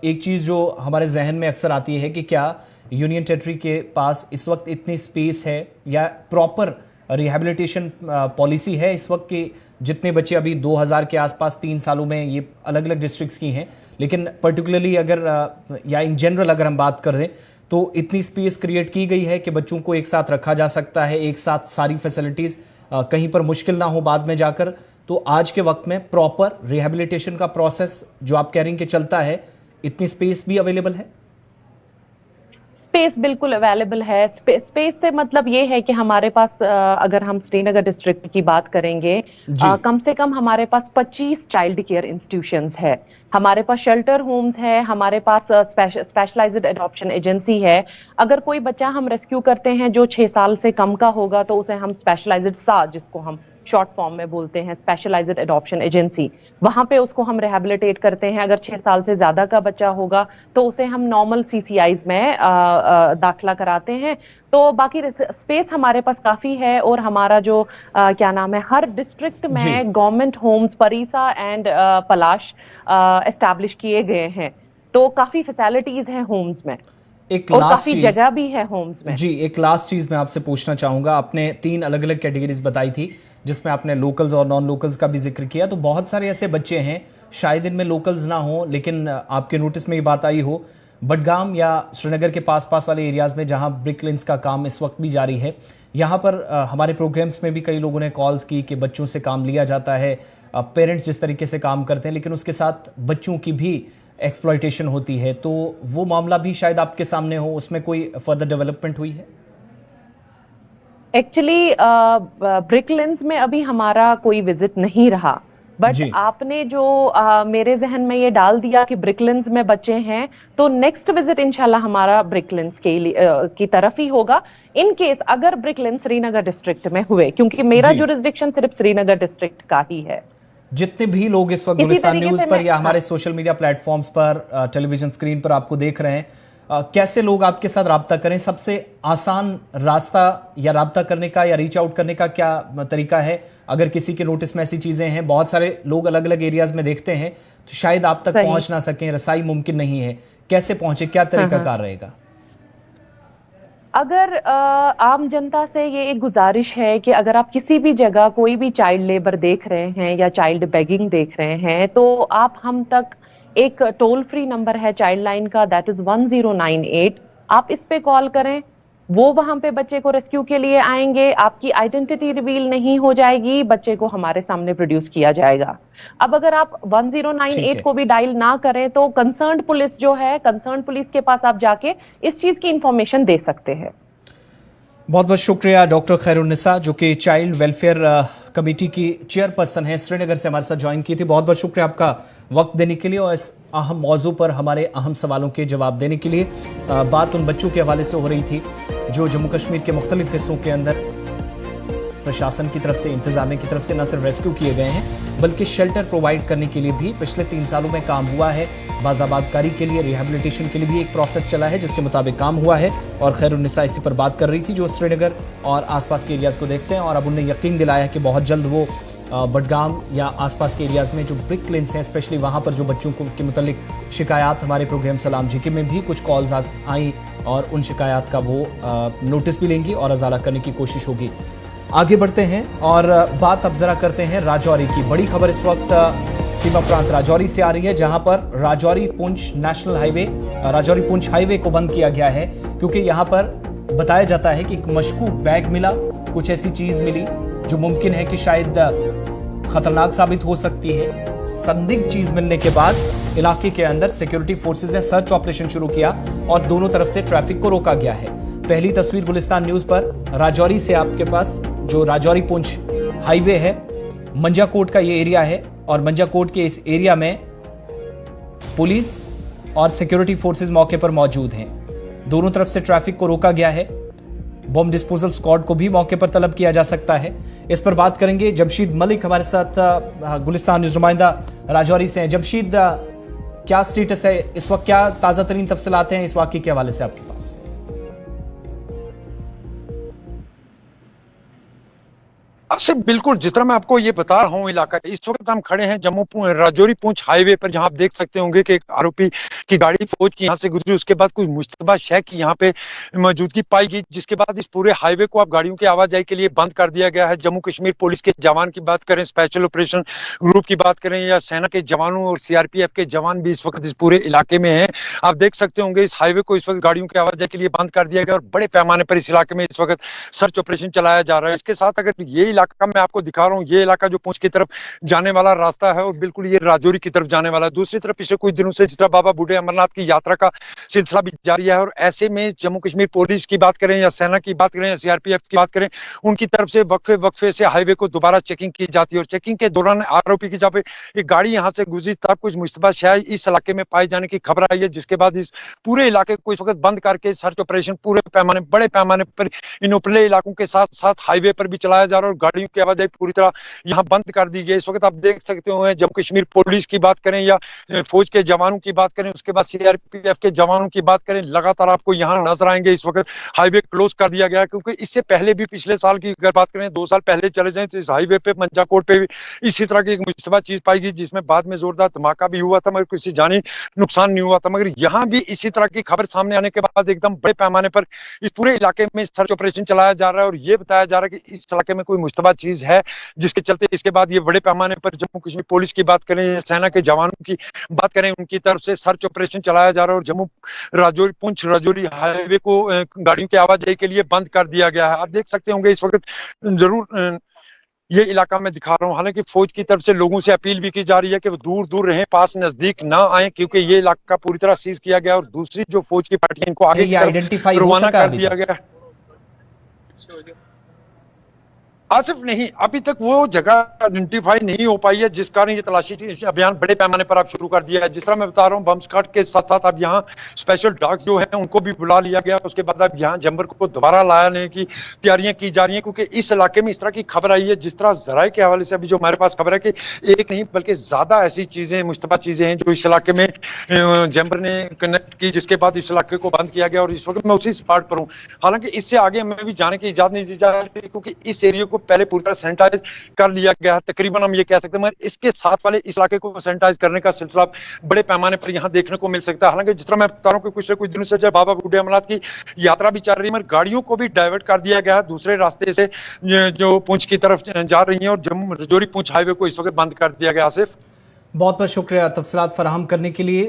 एक चीज जो हमारे जहन में अक्सर आती है कि क्या यूनियन टेरिटरी के पास इस वक्त इतनी स्पेस है या प्रॉपर रिहेबिलिटेशन पॉलिसी है इस वक्त के? जितने बच्चे अभी 2000 के आसपास 3 सालों में, ये अलग अलग डिस्ट्रिक्ट्स की हैं, लेकिन पर्टिकुलरली अगर या इन जनरल अगर हम बात कर रहे तो इतनी स्पेस क्रिएट की गई है कि बच्चों को एक साथ रखा जा सकता है, एक साथ सारी फैसिलिटीज, कहीं पर मुश्किल ना हो बाद में जाकर। तो आज के वक्त में प्रॉपर रिहेबिलिटेशन का प्रोसेस जो आप कह रही हैं कि चलता है, इतनी स्पेस भी अवेलेबल है? स्पेस बिल्कुल अवेलेबल है। स्पेस से मतलब ये है कि हमारे पास अगर हम श्रीनगर डिस्ट्रिक्ट की बात करेंगे, जी। कम से कम हमारे पास 25 चाइल्ड केयर इंस्टीट्यूशंस है, हमारे पास शेल्टर होम्स है, हमारे पास स्पेशलाइज्ड एडॉप्शन एजेंसी है। अगर कोई बच्चा हम रेस्क्यू करते हैं जो 6 साल से कम का होगा तो उसे हम स्पेशलाइज्ड सा, जिसको हम शॉर्ट फॉर्म में बोलते हैं, स्पेशलाइज्ड एडॉप्शन एजेंसी, वहां पे उसको हम रिहेबिलिटेट करते हैं। अगर 6 साल से ज्यादा का बच्चा होगा तो उसे हम नॉर्मल सीसीआईज में दाखिला कराते हैं। तो बाकी स्पेस हमारे पास काफी है, और हमारा जो क्या नाम है, हर डिस्ट्रिक्ट जी। में government homes Parisa and Palash establish किए गए हैं, तो काफी फैसिलिटीज हैं होम्स में, एक और लास्ट काफी चीज, जगह भी है होम्स में। जी एक लास्ट चीज मैं आपसे पूछना चाहूंगा। आपने 3 अलग अलग कैटेगरीज बताई थी, जिसमें आपने लोकल्स और नॉन लोकल्स का भी जिक्र किया। तो बहुत सारे ऐसे बच्चे हैं, शायद इनमें लोकल्स ना हो, लेकिन आपके नोटिस में ये बात आई हो, बडगाम या श्रीनगर के पास पास वाले एरियाज में जहां ब्रिक लेन्स का काम इस वक्त भी जारी है, यहाँ पर हमारे प्रोग्राम्स में भी कई लोगों ने कॉल्स की कि बच्चों से काम लिया जाता है, पेरेंट्स जिस तरीके से काम करते हैं, लेकिन उसके साथ बच्चों की भी एक्सप्लॉयटेशन होती है। तो वो मामला भी शायद आपके सामने हो, उसमें कोई फर्दर डेवलपमेंट हुई है? एक्चुअली ब्रिकलिंस में अभी हमारा कोई विजिट नहीं रहा, बट जी। आपने जो मेरे जहन में ये डाल दिया कि ब्रिकलिंस में बच्चे हैं, तो नेक्स्ट विजिट इंशाल्लाह हमारा ब्रिकलिंस के की तरफ ही होगा, इन केस अगर ब्रिकलिंस श्रीनगर डिस्ट्रिक्ट में हुए, क्योंकि मेरा जी। जुरिस्डिक्शन सिर्फ श्रीनगर डिस्ट्रिक्ट का ही है। जितने भी लोग इस वक्त इसी गुलिस्तान तरीके न्यूज से पर मैं, या हमारे हाँ, सोशल मीडिया प्लेटफॉर्म्स पर, टेलीविजन स्क्रीन पर आपको देख रहे हैं, कैसे लोग आपके साथ राब्ता करें? सबसे आसान रास्ता या राब्ता करने का या रीच आउट करने का क्या तरीका है? अगर किसी के नोटिस में ऐसी चीजें हैं, बहुत सारे लोग अलग अलग एरियाज में देखते हैं, तो शायद आप तक सही। पहुंच ना सकें, रसाई मुमकिन नहीं है, कैसे पहुंचे, क्या तरीका कार रहेगा? अगर आम जनता से ये एक गुजारिश है कि अगर आप किसी भी जगह कोई भी चाइल्ड लेबर देख रहे हैं या चाइल्ड बेगिंग देख रहे हैं, तो आप हम तक एक टोल फ्री नंबर है चाइल्ड लाइन का, दैट इज 1098। आप इस पे कॉल करें, वो वहां पे बच्चे को रेस्क्यू के लिए आएंगे, आपकी आइडेंटिटी रिवील नहीं हो जाएगी, बच्चे को हमारे सामने प्रोड्यूस किया जाएगा। अब अगर आप ठीक 1098 है। को भी डायल ना करें तो कंसर्न्ड पुलिस जो है, कंसर्न्ड पुलिस के पास आप जाके इस चीज की इंफॉर्मेशन दे सकते हैं। बहुत बहुत शुक्रिया डॉक्टर खैरुन्निसा, जो कि चाइल्ड वेलफेयर कमेटी की चेयरपर्सन है, श्रीनगर से हमारे साथ ज्वाइन की थी। बहुत बहुत शुक्रिया आपका वक्त देने के लिए और इस अहम मौजू पर हमारे अहम सवालों के जवाब देने के लिए। बात उन बच्चों के हवाले से हो रही थी जो जम्मू कश्मीर के मुख्तलिफ हिस्सों के अंदर प्रशासन की तरफ से, इंतजामिया की तरफ से न सिर्फ रेस्क्यू किए गए हैं, बल्कि शेल्टर प्रोवाइड करने के लिए भी पिछले 3 सालों में काम हुआ है। बाज़ाबादकारी के लिए, रिहेबिलिटेशन के लिए भी एक प्रोसेस चला है, जिसके मुताबिक काम हुआ है। और खैरुन्निसा इसी पर बात कर रही थी, जो श्रीनगर और आसपास के एरियाज़ को देखते हैं, और अब उन्हें यकीन दिलाया है कि बहुत जल्द वो बडगाम या आसपास के एरियाज़ में जो ब्रिक लेन्स हैं, स्पेशली वहाँ पर जो बच्चों को के मुतालिक शिकायत, हमारे प्रोग्राम सलाम जीके में भी कुछ कॉल्स आई, और उन शिकायत का वो नोटिस भी लेंगी और अजाला करने की कोशिश होगी। आगे बढ़ते हैं और बात अब जरा करते हैं राजौरी की। बड़ी खबर इस वक्त सीमा प्रांत राजौरी से आ रही है, जहां पर Rajouri Poonch national highway, Rajouri Poonch highway को बंद किया गया है, क्योंकि यहां पर बताया जाता है कि एक मशकूक बैग मिला, कुछ ऐसी चीज मिली जो मुमकिन है कि शायद खतरनाक साबित हो सकती है। संदिग्ध चीज मिलने के बाद इलाके के अंदर सिक्योरिटी फोर्सेज ने सर्च ऑपरेशन शुरू किया और दोनों तरफ से ट्रैफिक को रोका गया है। पहली तस्वीर गुलिस्तान न्यूज पर राजौरी से आपके पास, जो राजौरी पुंछ हाईवे है, मंजाकोट का ये एरिया है, और मंजाकोट के इस एरिया में पुलिस और सिक्योरिटी फोर्सेज मौके पर मौजूद हैं। दोनों तरफ से ट्रैफिक को रोका गया है। बॉम्ब डिस्पोजल स्क्वाड को भी मौके पर तलब किया जा सकता है। इस पर बात करेंगे। जमशीद मलिक हमारे साथ गुलिस्तान न्यूज नुमाइंदा राजौरी से हैं। जमशीद, क्या स्टेटस है इस वक्त, क्या ताजा तरीन तफसीलात हैं इस वाकये के हवाले से आपके पास? अच्छा, बिल्कुल जिस तरह मैं आपको ये बता रहा हूँ, इलाका इस वक्त हम खड़े हैं राजौरी पुंछ हाईवे पर, जहां आप देख सकते होंगे कि एक आरोपी की गाड़ी फौज की यहां से गुजरी, उसके बाद कुछ मुश्तबा शय की यहां पे मौजूदगी पाई गई, जिसके बाद इस पूरे हाईवे को अब गाड़ियों की आवाजाही के लिए बंद कर दिया गया है। जम्मू कश्मीर पुलिस के जवान की बात करें, स्पेशल ऑपरेशन ग्रुप की बात करें, या सेना के जवानों और सीआरपीएफ के जवान भी इस वक्त इस पूरे इलाके में है। आप देख सकते होंगे इस हाईवे को इस वक्त गाड़ियों की आवाजाही के लिए बंद कर दिया गया और बड़े पैमाने पर इस इलाके में इस वक्त सर्च ऑपरेशन चलाया जा रहा है। इसके साथ अगर ये इलाका इलाका मैं आपको दिखा रहा हूँ, ये इलाका जो पुंछ की तरफ जाने वाला रास्ता है और बिल्कुल ये राजौरी की तरफ जाने वाला है। दूसरी तरफ पिछले कुछ दिनों से जिस तरह बाबा बूढ़े अमरनाथ की यात्रा का सिलसिला भी जारी है, और ऐसे में जम्मू कश्मीर पुलिस की बात करें या सेना की बात करें या सीआरपीएफ की बात करें, उनकी तरफ से वक्फे से हाईवे को दोबारा चेकिंग की जाती है। और चेकिंग के दौरान आरोपी की जब एक गाड़ी यहाँ से गुजरी तब कुछ मुश्तबा शय इस इलाके में पाए जाने की खबर आई है, जिसके बाद इस पूरे इलाके को इस वक्त बंद करके सर्च ऑपरेशन पूरे पैमाने बड़े पैमाने पर इन उपले इलाकों के साथ साथ हाईवे पर भी चलाया जा रहा है और गाड़ियों की आवाजाही पूरी तरह यहाँ बंद कर दी गई। इस वक्त आप देख सकते हो जम्मू कश्मीर पुलिस की बात करें या फौज के जवानों की बात करें, उसके बाद सीआरपीएफ के जवानों की बात करें, लगातार आपको यहाँ नजर आएंगे। इस वक्त हाईवे क्लोज कर दिया गया है, क्योंकि इससे पहले भी पिछले साल की अगर बात करें 2 साल पहले चले जाएं तो इस हाईवे पे मंजाकोट पे भी इसी तरह की एक मुश्तबा चीज पाई गई, जिसमें बाद में जोरदार धमाका भी हुआ था मगर किसी जानी नुकसान नहीं हुआ था। मगर यहाँ भी इसी तरह की खबर सामने आने के बाद एकदम बड़े पैमाने पर इस पूरे इलाके में सर्च ऑपरेशन चलाया जा रहा है और ये बताया जा रहा है कि इस इलाके में कोई मुश्तबा चीज है, जिसके चलते इसके बाद ये बड़े पैमाने पर जम्मू कश्मीर पुलिस की बात करें, सेना के जवानों की बात करें, उनकी तरफ से सर्च ऑपरेशन चलाया जा रहा है और जम्मू राजौरी पुंछ राजौरी हाईवे को गाड़ियों की आवाजाही के लिए बंद कर दिया गया है। आप देख सकते होंगे इस वक्त जरूर ये इलाका मैं दिखा रहा हूँ। हालांकि फौज की तरफ से लोगों से अपील भी की जा रही है कि वो दूर दूर रहें, पास नजदीक ना आए, क्योंकि ये इलाका पूरी तरह सीज किया गया और दूसरी जो फौज की पार्टी इनको आगे की तरफ रवाना कर दिया गया। आसिफ नहीं, अभी तक वो जगह आइडेंटिफाई नहीं हो पाई है, जिस कारण ये तलाशी अभियान बड़े पैमाने पर आप शुरू कर दिया है। जिस तरह मैं बता रहा हूँ, बम स्क्वाड के साथ साथ अब यहाँ स्पेशल डॉग्स जो हैं उनको भी बुला लिया गया। उसके बाद अब यहाँ जम्बर को दोबारा लाने की तैयारियां की जा रही हैं, क्योंकि इस इलाके में इस तरह की खबर आई है, जिस तरह जराये के हवाले से अभी जो हमारे पास खबर है कि एक नहीं बल्कि ज्यादा ऐसी चीजें मुश्तबा चीजें हैं जो इस इलाके में जम्बर ने कनेक्ट की, जिसके बाद इस इलाके को बंद किया गया। और इस वक्त मैं उसी स्पॉट पर हूँ। हालांकि इससे आगे हमें भी जाने की इजाजत नहीं दी जा रही, क्योंकि इस एरिया को पहले पूरी तरह सैनिटाइज कर लिया गया, तकरीबन हम ये कह सकते हैं। मगर इसके साथ वाले इस इलाके को सैनिटाइज करने का सिलसिला बड़े पैमाने पर यहाँ देखने को मिल सकता है। हालांकि जिस तरह मैं बता रहा हूँ कि कुछ दिनों से जब बाबा बूढ़े अमरनाथ की यात्रा भी चल रही है, मगर गाड़ियों को भी डाइवर्ट कर दिया गया है दूसरे रास्ते से जो पुंछ की तरफ जा रही है, और जम्मू राजौरी पुंछ हाईवे को इस वक्त बंद कर दिया गया। आसिफ, बहुत बहुत शुक्रिया तफसीलात फराहम करने के लिए।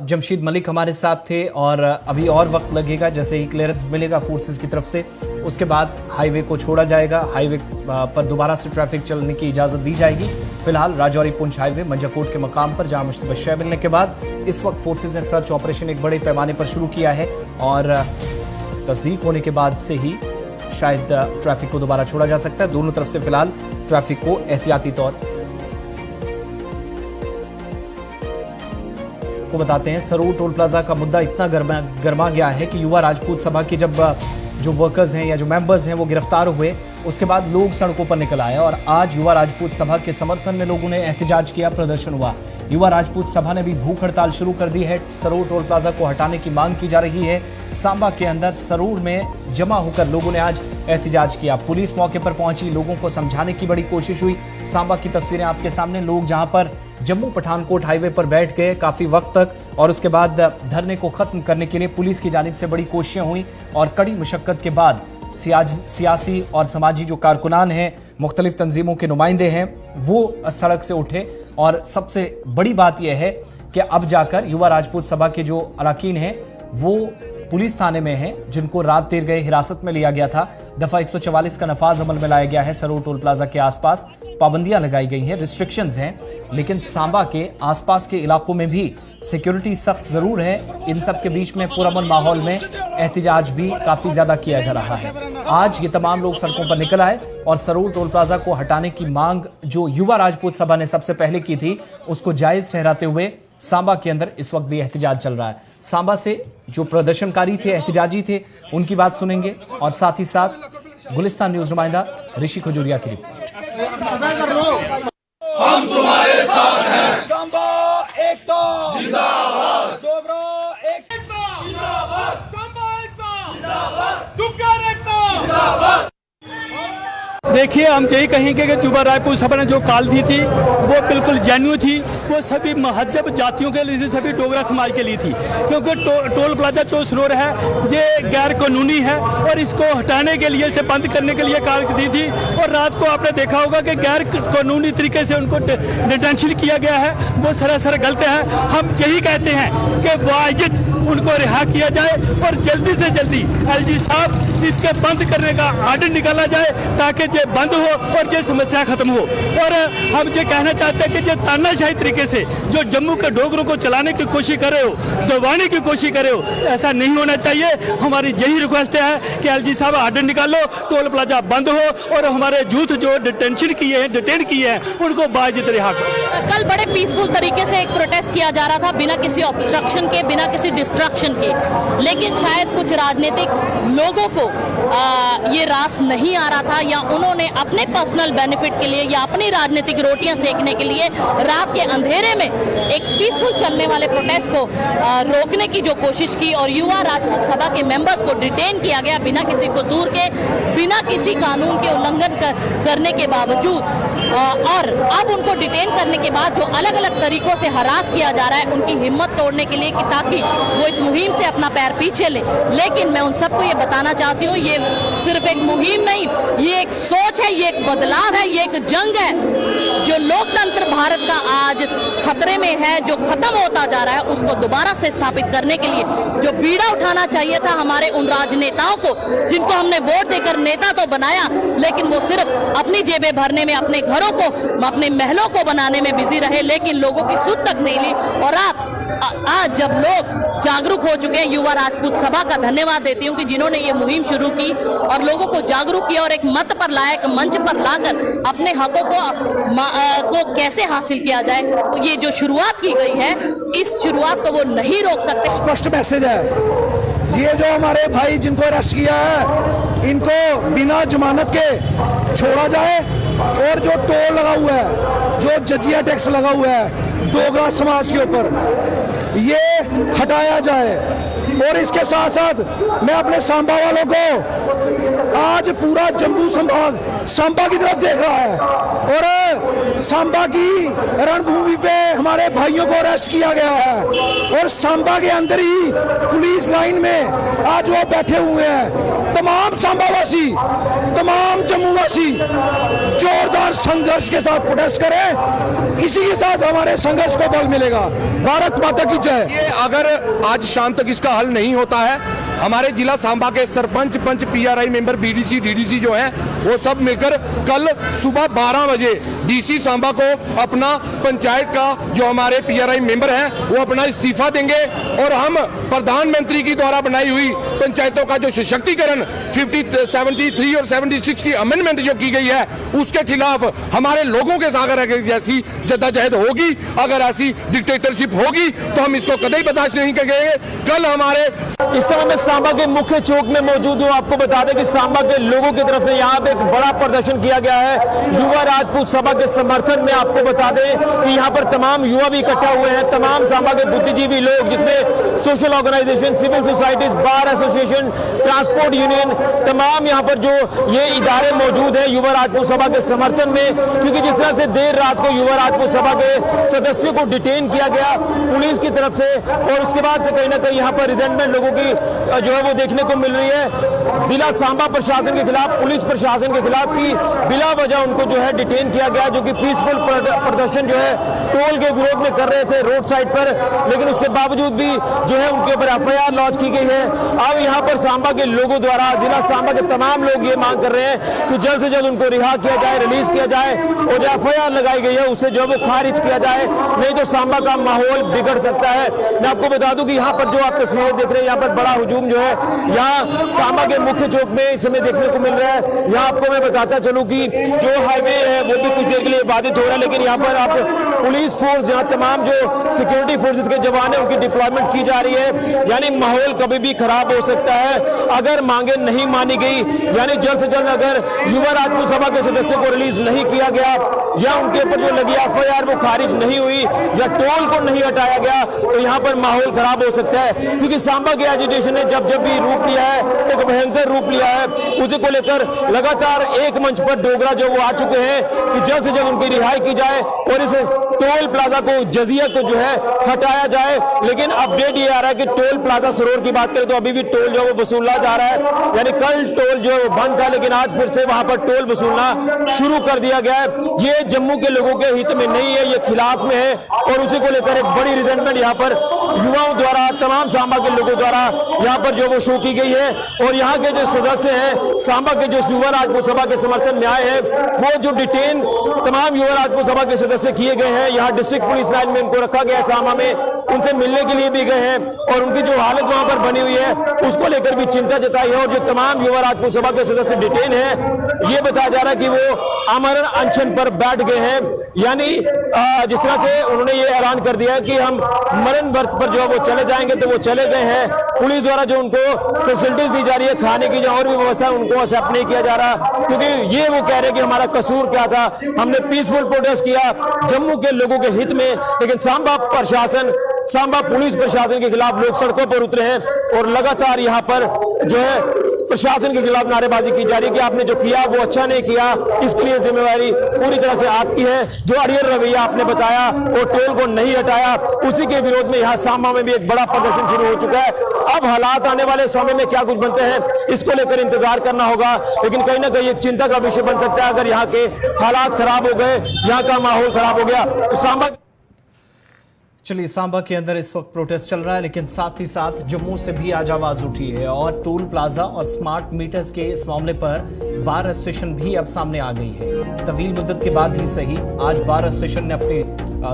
जमशीद मलिक हमारे साथ थे और अभी और वक्त लगेगा, जैसे ही क्लियरेंस मिलेगा फोर्सेस की तरफ से उसके बाद हाईवे को छोड़ा जाएगा, हाईवे पर दोबारा से ट्रैफिक चलने की इजाज़त दी जाएगी। फिलहाल राजौरी पुंछ हाईवे मंजाकोट के मकाम पर जहां मुश्तबा शय मिलने के बाद इस वक्त फोर्सेस ने सर्च ऑपरेशन एक बड़े पैमाने पर शुरू किया है और तस्दीक होने के बाद से ही शायद ट्रैफिक को दोबारा छोड़ा जा सकता है। दोनों तरफ से फिलहाल ट्रैफिक को एहतियाती तौर को बताते हैं। सरोर टोल प्लाजा का मुद्दा इतना गर्मा गया है कि युवा राजपूत सभा के जब जो वर्कर्स हैं या जो मेंबर्स हैं वो गिरफ्तार हुए, उसके बाद लोग सड़कों पर निकल आए और आज युवा राजपूत सभा के समर्थन में लोगों ने एहतजाज किया, प्रदर्शन हुआ। युवा राजपूत सभा ने भी भूख हड़ताल शुरू कर दी है। सरोर टोल प्लाजा को हटाने की मांग की जा रही है। सांबा के अंदर सरोर में जमा होकर लोगों ने आज एहतजाज किया। पुलिस मौके पर पहुंची, लोगों को समझाने की बड़ी कोशिश हुई। सांबा की तस्वीरें आपके सामने, लोग जहां पर जम्मू पठानकोट हाईवे पर बैठ गए काफी वक्त तक और उसके बाद धरने को खत्म करने के लिए पुलिस की जानिब से बड़ी कोशिशें हुई और कड़ी मुशक्कत के बाद सियासी और समाजी जो कारकुनान हैं, मुख्तलिफ तंजीमों के नुमाइंदे हैं, वो सड़क से उठे। और सबसे बड़ी बात यह है कि अब जाकर युवा राजपूत सभा के जो अरकान हैं वो पुलिस थाने में हैं, जिनको रात देर गए हिरासत में लिया गया था। दफा 144 का नफाज अमल में लाया गया है। सरोर टोल प्लाजा के आसपास पाबंदियां लगाई गई हैं, रिस्ट्रिक्शंस हैं, लेकिन सांबा के आसपास के इलाकों में भी सिक्योरिटी सख्त जरूर है। इन सब के बीच में पुरअमन माहौल में एहतजाज भी काफी ज्यादा किया जा रहा है। आज ये तमाम लोग सड़कों पर निकल आए और सरोर टोल प्लाजा को हटाने की मांग जो युवा राजपूत सभा ने सबसे पहले की थी उसको जायज ठहराते हुए सांबा के अंदर इस वक्त भी एहतजाज चल रहा है। सांबा से जो प्रदर्शनकारी थे, एहतजाजी थे, उनकी बात सुनेंगे और साथ ही साथ गुलिस्तान न्यूज नुमाइंदा ऋषि खजूरिया की रिपोर्ट। हम तुम्हारे साथ हैं। सांबा एकता जिंदाबाद, डोगरा एकता जिंदाबाद, सांबा एकता जिंदाबाद, दुग्गर एकता जिंदाबाद। देखिए, हम यही कहेंगे कि युवा राजपूत सभा ने जो कॉल दी थी वो बिल्कुल जेन्युइन थी। वो सभी महजब जातियों के लिए थी, सभी डोगरा समाज के लिए थी, क्योंकि टोल प्लाजा जो सरोर है ये गैर कानूनी है और इसको हटाने के लिए, इसे बंद करने के लिए कॉल दी थी। और रात को आपने देखा होगा कि गैर कानूनी तरीके से उनको डिटेंशन किया गया है, वो सरासर गलत है। हम यही कहते हैं कि वाजिब उनको रिहा किया जाए और जल्दी से जल्दी एलजी साहब इसके बंद करने का आर्डर निकाला जाए ताकि ये बंद हो और ये समस्या खत्म हो। और हम ये कहना चाहते हैं कि ये तानाशाही तरीके से जो जम्मू के डोगरों को चलाने की कोशिश कर रहे हो, दबाने की कोशिश कर रहे हो, ऐसा नहीं होना चाहिए। हमारी यही रिक्वेस्ट है कि एलजी साहब आर्डर निकालो, टोल प्लाजा बंद हो और हमारे यूथ जो डिटेन किए हैं उनको बाइज्जत रिहा करो। कल बड़े पीसफुल तरीके से एक प्रोटेस्ट किया जा रहा था, बिना किसी ऑब्स्ट्रक्शन के, बिना किसी डिस्ट्रक्शन के, लेकिन शायद कुछ राजनीतिक लोगों को ये रास नहीं आ रहा था, या उन्होंने अपने पर्सनल बेनिफिट के लिए या अपनी राजनीतिक रोटियां सेकने के लिए रात के अंधेरे में एक पीसफुल चलने वाले प्रोटेस्ट को रोकने की जो कोशिश की और युवा राजपूत सभा के मेंबर्स को डिटेन किया गया बिना किसी कसूर के, बिना किसी कानून के उल्लंघन करने के बावजूद। और अब उनको डिटेन करने के बाद जो अलग अलग तरीकों से हरास किया जा रहा है उनकी हिम्मत तोड़ने के लिए कि ताकि वो इस मुहिम से अपना पैर पीछे ले। लेकिन मैं उन सबको ये बताना चाहती हूँ, ये सिर्फ एक मुहिम नहीं, ये एक सोच है, ये एक बदलाव है, ये एक जंग है। जो लोकतंत्र भारत का आज खतरे में है, जो खत्म होता जा रहा है, उसको दोबारा से स्थापित करने के लिए जो बीड़ा उठाना चाहिए था हमारे उन राजनेताओं को, जिनको हमने वोट देकर नेता तो बनाया, लेकिन वो सिर्फ अपनी जेबें भरने में, अपने घरों को, अपने महलों को बनाने में बिजी रहे, लेकिन लोगों की सुध तक नहीं ली। और आज जब लोग जागरूक हो चुके हैं, युवा राजपूत सभा का धन्यवाद देती हूँ कि जिन्होंने ये मुहिम शुरू की और लोगों को जागरूक किया और एक मत पर लाया, एक मंच पर लाकर अपने हकों को कैसे हासिल किया जाए, ये जो शुरुआत की गई है, इस शुरुआत को वो नहीं रोक सकते। स्पष्ट मैसेज है, ये जो हमारे भाई जिनको अरेस्ट किया है इनको बिना जमानत के छोड़ा जाए और जो टोल लगा हुआ है, जो जजिया टैक्स लगा हुआ है डोगरा समाज के ऊपर, ये हटाया जाए। और इसके साथ साथ मैं अपने सांबा वालों को, आज पूरा जम्मू संभाग सांबा की तरफ देख रहा है और सांबा की रणभूमि पे हमारे भाइयों को अरेस्ट किया गया है और सांबा के अंदर ही पुलिस लाइन में आज वो बैठे हुए हैं। तमाम सांबा वासी, तमाम जम्मू वासी जोरदार संघर्ष के साथ प्रोटेस्ट करें, इसी के साथ हमारे संघर्ष को बल मिलेगा। भारत माता की जय। ये अगर आज शाम तक इसका हल नहीं होता है, हमारे जिला सांबा के सरपंच, पंच, पीआरआई मेंबर, बीडीसी, डीडीसी जो है वो सब मिलकर कल सुबह 12 बजे डीसी सांबा को अपना पंचायत का जो हमारे पीआरआई मेंबर हैं वो अपना इस्तीफा देंगे और हम प्रधानमंत्री की द्वारा बनाई हुई पंचायतों का जो सशक्तिकरण 73 और 76 की अमेंडमेंट जो की गई है उसके खिलाफ हमारे लोगों के साथ अगर जैसी जद्दोजहद होगी, अगर ऐसी डिक्टेटरशिप होगी तो हम इसको कतई बर्दाश्त नहीं करेंगे। कल हमारे इस समय मैं सांबा के मुख्य चौक में मौजूद हूँ। आपको बता दें कि सांबा के लोगों की तरफ से यहाँ पे एक बड़ा प्रदर्शन किया गया है युवा राजपूत सभा के समर्थन में। आपको बता दें कि यहाँ पर तमाम युवा भी इकट्ठा हुए हैं, तमाम सांबा के बुद्धिजीवी लोग, जिसमें social organisation, civil societies, bar association, transport union, तमाम यहाँ पर जो ये इदारे मौजूद हैं युवा राजपूत सभा के समर्थन में। क्योंकि जिस तरह से देर रात को युवा राजपूत सभा के सदस्यों को डिटेन किया गया पुलिस की तरफ से और उसके बाद से कहीं ना कहीं यहाँ पर रिजेंटमेंट लोगों की जो है वो देखने को मिल रही है। जिला सांबा प्रशासन के खिलाफ, पुलिस प्रशासन के खिलाफ की बिला वजह उनको जो है डिटेन किया गया, जो कि पीसफुल प्रदर्शन जो है टोल के विरोध में कर रहे थे रोड साइड पर, लेकिन उसके बावजूद भी जो है उनके ऊपर एफआईआर लॉन्च की गई है। अब यहाँ पर सांबा के लोगों द्वारा, जिला सांबा के तमाम लोग ये मांग कर रहे हैं कि जल्द से जल्द उनको रिहा किया जाए, रिलीज किया जाए और जो एफआईआर लगाई गई है उसे जो है वो खारिज किया जाए, नहीं तो सांबा का माहौल बिगड़ सकता है। मैं आपको बता दूं कि यहाँ पर जो आप तस्वीरें देख रहे हैं, यहाँ पर बड़ा हुजूम जो है यहाँ सांबा के मुख्य चौक में इस समय देखने को मिल रहा है। यहाँ आपको मैं बताता चलूं कि जो हाईवे है वो भी कुछ देर के लिए बाधित हो रहा है, लेकिन यहाँ पर आप पुलिस फोर्स, जहाँ तमाम जो सिक्योरिटी फोर्सेस के जवान है उनकी डिप्लॉयमेंट की जा रही है। यानी माहौल कभी भी खराब हो सकता है अगर मांगे नहीं मानी गई, यानी जल्द से जल्द अगर युवा राजपूत सभा के सदस्यों को रिलीज नहीं किया गया या उनके ऊपर जो लगी एफआईआर वो खारिज नहीं हुई या टोल को नहीं हटाया गया तो यहाँ पर माहौल खराब हो सकता है। क्योंकि सांबा के एजिटेशन ने जब जब भी रूप लिया है, एक भयंकर रूप लिया है, उसी को लेकर लगातार एक मंच पर डोगरा जो वो आ चुके हैं कि जल्द से जल्द उनकी रिहाई की जाए और इस टोल प्लाजा को, जजिया को जो है हटाया जाए। लेकिन अपडेट ये आ रहा है कि टोल प्लाजा सरोवर की बात करें तो अभी भी टोल जो है वो वसूला जा रहा है। यानी कल टोल जो है वो बंद था, लेकिन आज फिर से वहां पर टोल वसूलना शुरू कर दिया गया है। ये जम्मू के लोगों के हित में नहीं है, ये खिलाफ में है और उसी को लेकर एक बड़ी रिजेंटमेंट यहाँ पर युवाओं द्वारा, तमाम सांबा के लोगों द्वारा यहाँ पर जो वो शो की गई है। और यहाँ के जो सदस्य हैं सांबा के, जो युवा राजपूत सभा के समर्थन में आए हैं, वो जो डिटेन तमाम युवा राजपूत सभा के सदस्य किए गए हैं, यहाँ डिस्ट्रिक्ट पुलिस लाइन में इनको रखा गया है सांबा में, उनसे मिलने के लिए भी गए हैं और उनकी जो हालत वहां पर बनी हुई है उसको लेकर भी चिंता जताई है। और जो तमाम युवा राजपूत सभा के सदस्य डिटेन हैं, ये बताया जा रहा है कि वो आमरण अनशन पर बैठ गए हैं। यानी जिस तरह से उन्होंने ये ऐलान कर दिया है कि हम मरण वर्त पर जो है वो चले जाएंगे, तो वो चले गए हैं। पुलिस द्वारा जो उनको फैसिलिटीज दी जा रही है, खाने की और भी व्यवस्था, उनको एक्सेप्ट नहीं किया जा रहा, क्योंकि ये वो कह रहे हैं कि हमारा कसूर क्या था, हमने पीसफुल प्रोटेस्ट किया जम्मू के लोगों के हित में। लेकिन सांबा प्रशासन, सांबा पुलिस प्रशासन के खिलाफ लोग सड़कों पर उतरे हैं और लगातार यहाँ पर जो है प्रशासन के खिलाफ नारेबाजी की जा रही है कि आपने जो किया वो अच्छा नहीं किया, इसके लिए जिम्मेवारी पूरी तरह से आपकी है। जो अड़ियल रवैया आपने बताया और टोल को नहीं हटाया, उसी के विरोध में यहाँ सांबा में भी एक बड़ा प्रदर्शन शुरू हो चुका है। अब हालात आने वाले समय में क्या कुछ बनते हैं, इसको लेकर इंतजार करना होगा। लेकिन कहीं ना कहीं एक चिंता का विषय बन सकता है अगर यहाँ के हालात खराब हो गए, यहाँ का माहौल खराब हो गया तो सांबा। चलिए, सांबा के अंदर इस वक्त प्रोटेस्ट चल रहा है, लेकिन साथ ही साथ जम्मू से भी आज आवाज उठी है और टोल प्लाजा और स्मार्ट मीटर्स के इस मामले पर बार एसोसिएशन भी अब सामने आ गई है। तवील मुद्दत के बाद ही सही, आज बार एसोसिएशन ने अपनी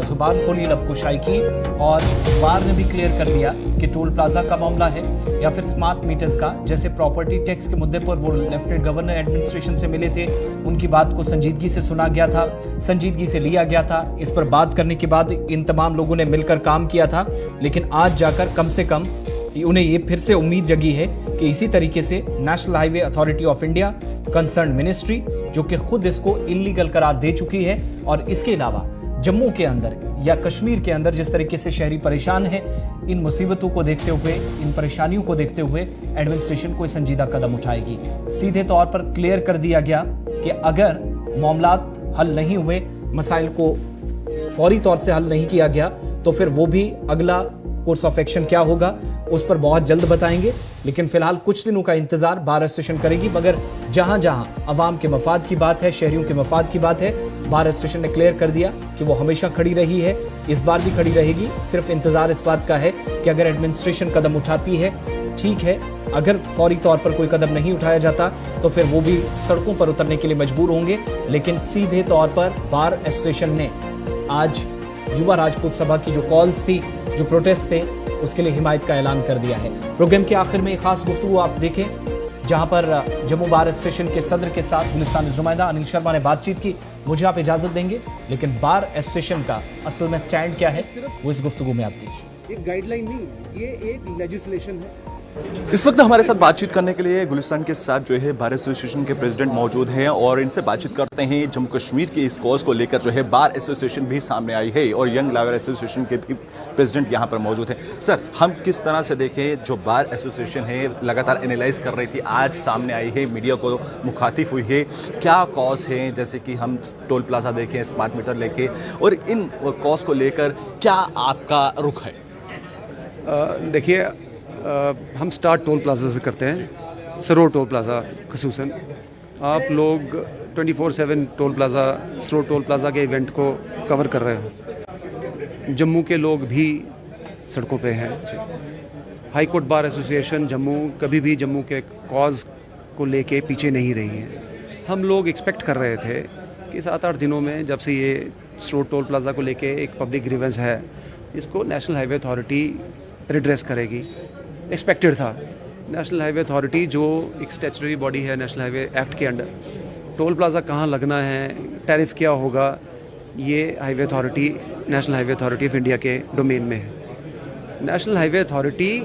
जुबान खोली, लबकुशाई की और बार ने भी क्लियर कर दिया कि टोल प्लाजा का मामला है या फिर स्मार्ट मीटर्स का। जैसे प्रॉपर्टी टैक्स के मुद्दे पर वो लेफ्टिनेंट गवर्नर एडमिनिस्ट्रेशन से मिले थे, उनकी बात को संजीदगी से सुना गया था, संजीदगी से लिया गया था। इस पर बात करने के बाद इन तमाम लोगों ने मिलकर काम किया था। लेकिन आज जाकर कम से कम उन्हें ये फिर से उम्मीद जगी है कि इसी तरीके से national highway authority of India, concern ministry, जो कि खुद इसको इलीगल करार दे चुकी है, और इसके अलावा जम्मू के अंदर या कश्मीर के अंदर जिस तरीके से शहरी परेशान है, इन मुसीबतों को देखते हुए, इन परेशानियों को देखते हुए एडमिनिस्ट्रेशन कोई संजीदा कदम उठाएगी। सीधे तौर पर क्लियर कर दिया गया कि अगर मामलात हल नहीं हुए, मसाइल को फौरी तौर से हल नहीं किया गया, तो फिर वो भी अगला कोर्स ऑफ एक्शन क्या होगा उस पर बहुत जल्द बताएंगे। लेकिन फिलहाल कुछ दिनों का इंतजार बार एसोसिएशन करेगी, मगर जहां जहां अवाम के मफाद की बात है, शहरियों के मफाद की बात है, बार एसोसिएशन ने क्लियर कर दिया कि वो हमेशा खड़ी रही है, इस बार भी खड़ी रहेगी। सिर्फ इंतजार इस बात का है कि अगर एडमिनिस्ट्रेशन कदम उठाती है, ठीक है, अगर फौरी तौर पर कोई कदम नहीं उठाया जाता तो फिर वो भी सड़कों पर उतरने के लिए मजबूर होंगे। लेकिन सीधे तौर पर बार एसोसिएशन ने आज युवा राजपूत सभा की जो कॉल्स थी, जो प्रोटेस्ट थे, उसके लिए हिमायत का ऐलान कर दिया है। प्रोग्राम के आखिर में एक खास गुफ्तगू आप देखें, जहां पर जम्मू बार एसोसिएशन के सदर के साथ गुलिस्तान नुमाइंदा अनिल शर्मा ने बातचीत की। मुझे आप इजाजत देंगे, लेकिन बार एसोसिएशन का असल में स्टैंड क्या है वो इस गुफ्तगू में आप देखिए। एक गाइडलाइन नहीं, ये एक लेजिस्लेशन है। इस वक्त हमारे साथ बातचीत करने के लिए गुलिस्तान के साथ जो है बार एसोसिएशन के प्रेसिडेंट मौजूद हैं और इनसे बातचीत करते हैं। जम्मू कश्मीर के इस कॉज को लेकर जो है बार एसोसिएशन भी सामने आई है और यंग लॉयर एसोसिएशन के भी प्रेसिडेंट यहां पर मौजूद हैं। सर, हम किस तरह से देखें, जो बार एसोसिएशन है लगातार एनालाइज कर रही थी, आज सामने आई है, मीडिया को मुखातिब हुई है, क्या कॉज है, जैसे कि हम टोल प्लाजा देखें, स्मार्ट मीटर लेके, और इन कॉज को लेकर क्या आपका रुख है? देखिए, हम स्टार्ट टोल प्लाजा से करते हैं, सरोवर टोल प्लाजा खसूसन। आप लोग 24/7 टोल प्लाजा, सरोवर टोल प्लाजा के इवेंट को कवर कर रहे हो। जम्मू के लोग भी सड़कों पे हैं। High court bar association Jammu कभी भी जम्मू के कॉज को लेके पीछे नहीं रही है। हम लोग एक्सपेक्ट कर रहे थे कि 7-8 दिनों में, जब से ये सरोवर टोल प्लाजा को लेके एक पब्लिक ग्रीवेंस है, इसको नेशनल हाईवे अथॉरिटी रिड्रेस करेगी। एक्सपेक्टेड था। नेशनल हाईवे अथॉरिटी जो एक स्टैट्यूटरी बॉडी है नेशनल हाईवे एक्ट के अंडर, टोल प्लाजा कहाँ लगना है, टैरिफ क्या होगा, ये highway authority, national highway authority of India के डोमेन में है। नेशनल हाईवे अथॉरिटी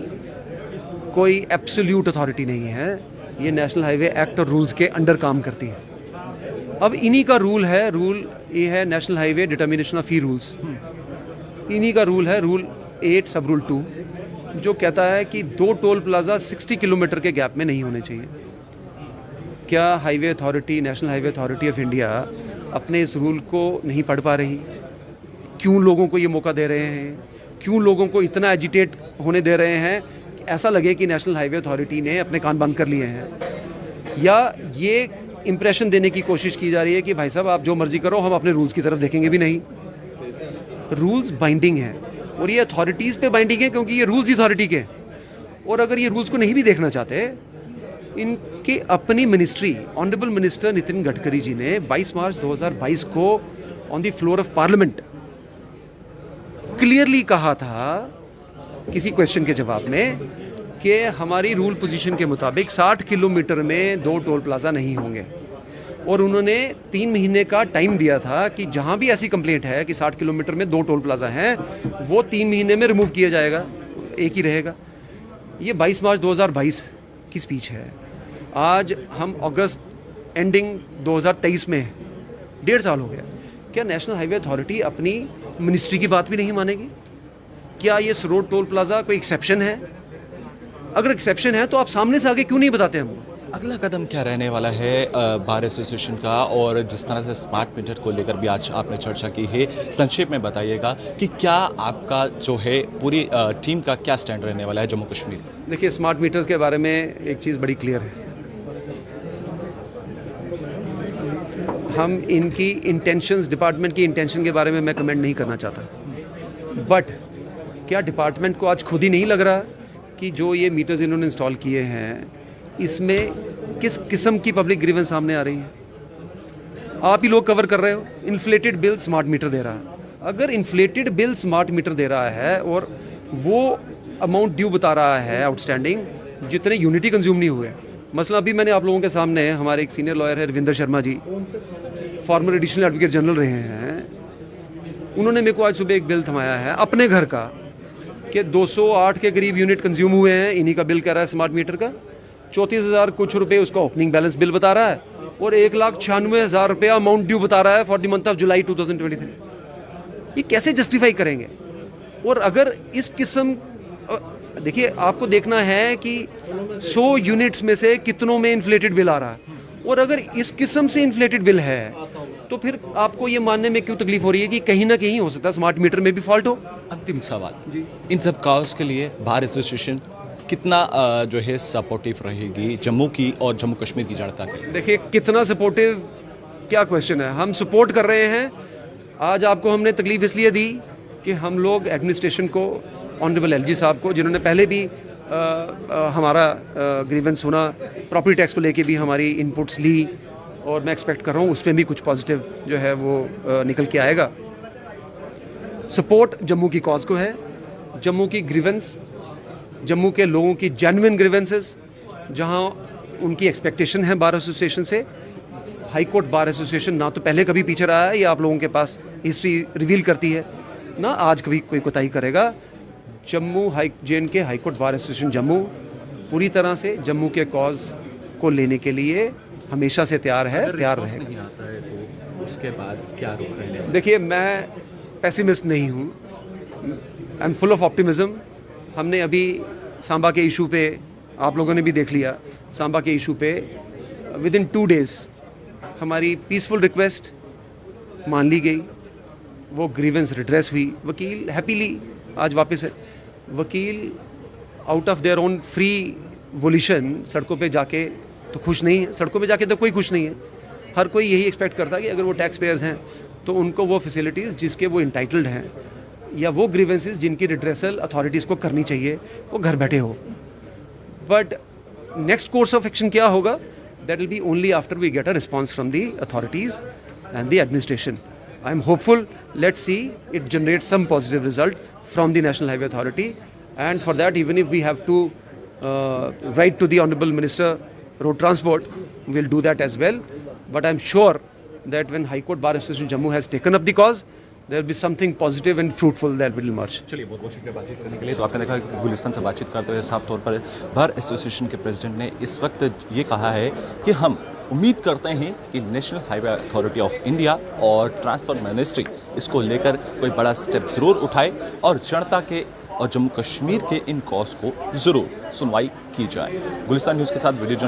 कोई एब्सोल्यूट अथॉरिटी नहीं है, ये नेशनल हाईवे एक्ट और रूल्स के अंडर काम करती है। अब इन्हीं का रूल है, रूल ये है national highway determination of fee rules. इन्हीं का रूल है, रूल 8 सब रूल 2, जो कहता है कि 2 टोल प्लाजा 60 किलोमीटर के गैप में नहीं होने चाहिए। क्या highway authority, national highway authority of India अपने इस रूल को नहीं पढ़ पा रही? क्यों लोगों को ये मौका दे रहे हैं, क्यों लोगों को इतना एजिटेट होने दे रहे हैं, ऐसा लगे कि नेशनल हाईवे अथॉरिटी ने अपने कान बंद कर लिए हैं, या ये इंप्रेशन देने की कोशिश की जा रही है कि भाई साहब आप जो मर्जी करो, हम अपने रूल्स की तरफ देखेंगे भी नहीं। रूल्स बाइंडिंग है और ये अथॉरिटीज़ पे बाइंडिंग है, क्योंकि ये रूल्स अथॉरिटी के, और अगर ये रूल्स को नहीं भी देखना चाहते, इनके अपनी ministry honourable minister Nitin Gadkari ji ने 22 मार्च 2022 को on the floor of parliament clearly कहा था किसी क्वेश्चन के जवाब में कि हमारी रूल पोजीशन के मुताबिक 60 किलोमीटर में 2 टोल प्लाजा नहीं होंगे, और उन्होंने 3 महीने का टाइम दिया था कि जहां भी ऐसी कंप्लेंट है कि 60 किलोमीटर में 2 टोल प्लाजा हैं, वो 3 महीने में रिमूव किया जाएगा, एक ही रहेगा। ये 22 मार्च 2022 की स्पीच है। आज हम अगस्त एंडिंग 2023 में 1.5 साल हो गया। क्या नेशनल हाईवे अथॉरिटी अपनी मिनिस्ट्री की बात भी नहीं मानेगी? क्या ये सरोड टोल प्लाजा कोई एक्सेप्शन है? अगर एक्सेप्शन है तो आप सामने से आगे क्यों नहीं बताते हमको? अगला कदम क्या रहने वाला है बार एसोसिएशन का, और जिस तरह से स्मार्ट मीटर को लेकर भी आज आपने चर्चा की है, संक्षेप में बताइएगा कि क्या आपका जो है पूरी टीम का क्या स्टैंड रहने वाला है जम्मू कश्मीर? देखिए, स्मार्ट मीटर्स के बारे में एक चीज़ बड़ी क्लियर है, हम इनकी इंटेंशंस, डिपार्टमेंट की इंटेंशन के बारे में मैं कमेंट नहीं करना चाहता, बट क्या डिपार्टमेंट को आज खुद ही नहीं लग रहा कि जो ये मीटर्स इन्होंने इंस्टॉल किए हैं इसमें किस किस्म की पब्लिक ग्रीवेंस सामने आ रही है? आप ही लोग कवर कर रहे हो। इन्फ्लेटेड बिल स्मार्ट मीटर दे रहा है। अगर इन्फ्लेटेड बिल स्मार्ट मीटर दे रहा है और वो अमाउंट ड्यू बता रहा है आउटस्टैंडिंग जितने यूनिटी कंज्यूम नहीं हुए, मसला अभी मैंने आप लोगों के सामने, हमारे एक सीनियर लॉयर है Ravinder Sharma ji, farmer additional advocate general रहे हैं, उन्होंने मेरे को आज सुबह एक बिल थमाया है अपने घर का कि 208 के करीब यूनिट कंज्यूम हुए हैं, इन्हीं का बिल कह रहा है स्मार्ट मीटर का, 34,000 कुछ रुपए उसका ओपनिंग बैलेंस बिल बता रहा है, और 1,96,000 रुपया अमाउंट ड्यू बता रहा है for the month of July 2023। ये कैसे जस्टिफाई करेंगे? और अगर इस किस्म, देखिए आपको देखना है कि 100 यूनिट्स में से कितनों में इन्फ्लेटेड बिल आ रहा है, और अगर इस किस्म से इन्फ्लेटेड बिल है तो फिर आपको ये मानने में क्यों तकलीफ हो रही है कि कहीं ना कहीं हो सकता है स्मार्ट मीटर में भी फॉल्ट हो? अंतिम सवाल जी, इन सब काउस के लिए बार एसोसिएशन कितना जो है सपोर्टिव रहेगी जम्मू की और जम्मू कश्मीर की जनता के लिए? देखिए, कितना सपोर्टिव, क्या क्वेश्चन है। हम सपोर्ट कर रहे हैं। आज आपको हमने तकलीफ इसलिए दी कि हम लोग एडमिनिस्ट्रेशन को, ऑनरेबल एलजी साहब को, जिन्होंने पहले भी हमारा ग्रीवेंस सुना, प्रॉपर्टी टैक्स को लेके भी हमारी इनपुट्स ली, और मैं एक्सपेक्ट कर रहा हूँ उसमें भी कुछ पॉजिटिव जो है वो निकल के आएगा। सपोर्ट जम्मू की कॉज को है, जम्मू की ग्रीवेंस, जम्मू के लोगों की जेन्युइन ग्रीवेंसेस, जहाँ उनकी एक्सपेक्टेशन है बार एसोसिएशन से। हाई कोर्ट बार एसोसिएशन ना तो पहले कभी पीछे रहा है, ये आप लोगों के पास हिस्ट्री रिवील करती है, ना आज कभी कोई कोताही करेगा। Jammu J&K high court bar association Jammu पूरी तरह से जम्मू के कॉज को लेने के लिए हमेशा से तैयार है, तैयार रहेगा। नहीं आता है तो उसके बाद क्या रुख रहने वाला? देखिए, मैं पेसिमिस्ट नहीं हूँ, I am full of optimism. हमने अभी सांबा के इशू पे, आप लोगों ने भी देख लिया, सांबा के इशू पे विद इन 2 डेज़ हमारी पीसफुल रिक्वेस्ट मान ली गई, वो ग्रीवेंस रिड्रेस हुई, वकील हैप्पीली आज वापस है। वकील out of their own free वोल्यूशन सड़कों पे जाके तो खुश नहीं है, सड़कों पे जाके तो कोई खुश नहीं है। हर कोई यही एक्सपेक्ट करता है कि अगर वो टैक्स पेयर्स हैं तो उनको वो फैसिलिटीज़ जिसके वो इंटाइटल्ड हैं, या वो ग्रीवेंसेस जिनकी रिड्रेसल अथॉरिटीज़ को करनी चाहिए, वो घर बैठे हो। But next course of action क्या होगा, that will be only after we get a response from the authorities and the administration. I am hopeful, let's see it generate some positive result from the national highway authority, and for that even if we have to write to the honourable minister road transport, we'll do that as well. But I'm sure that when High Court Bar Association Jammu has taken up the cause, there will be something positive and fruitful that will emerge. चलिए, बहुत बहुत शुक्रिया बातचीत करने के लिए। तो आपने देखा कि गुलिस्तान से बातचीत करते हुए साफ तौर पर बार एसोसिएशन के प्रेसिडेंट ने इस वक्त ये कहा है कि हम उम्मीद करते हैं कि national highway authority of India और ट्रांसपोर्ट मिनिस्ट्री इसको लेकर कोई बड़ा स्टेप ज़रूर उठाए और जनता के और जम्मू कश्मीर के इन कॉज को ज़रूर सुनवाई की जाए। गुलिस्तान न्यूज़ के साथ वीडियो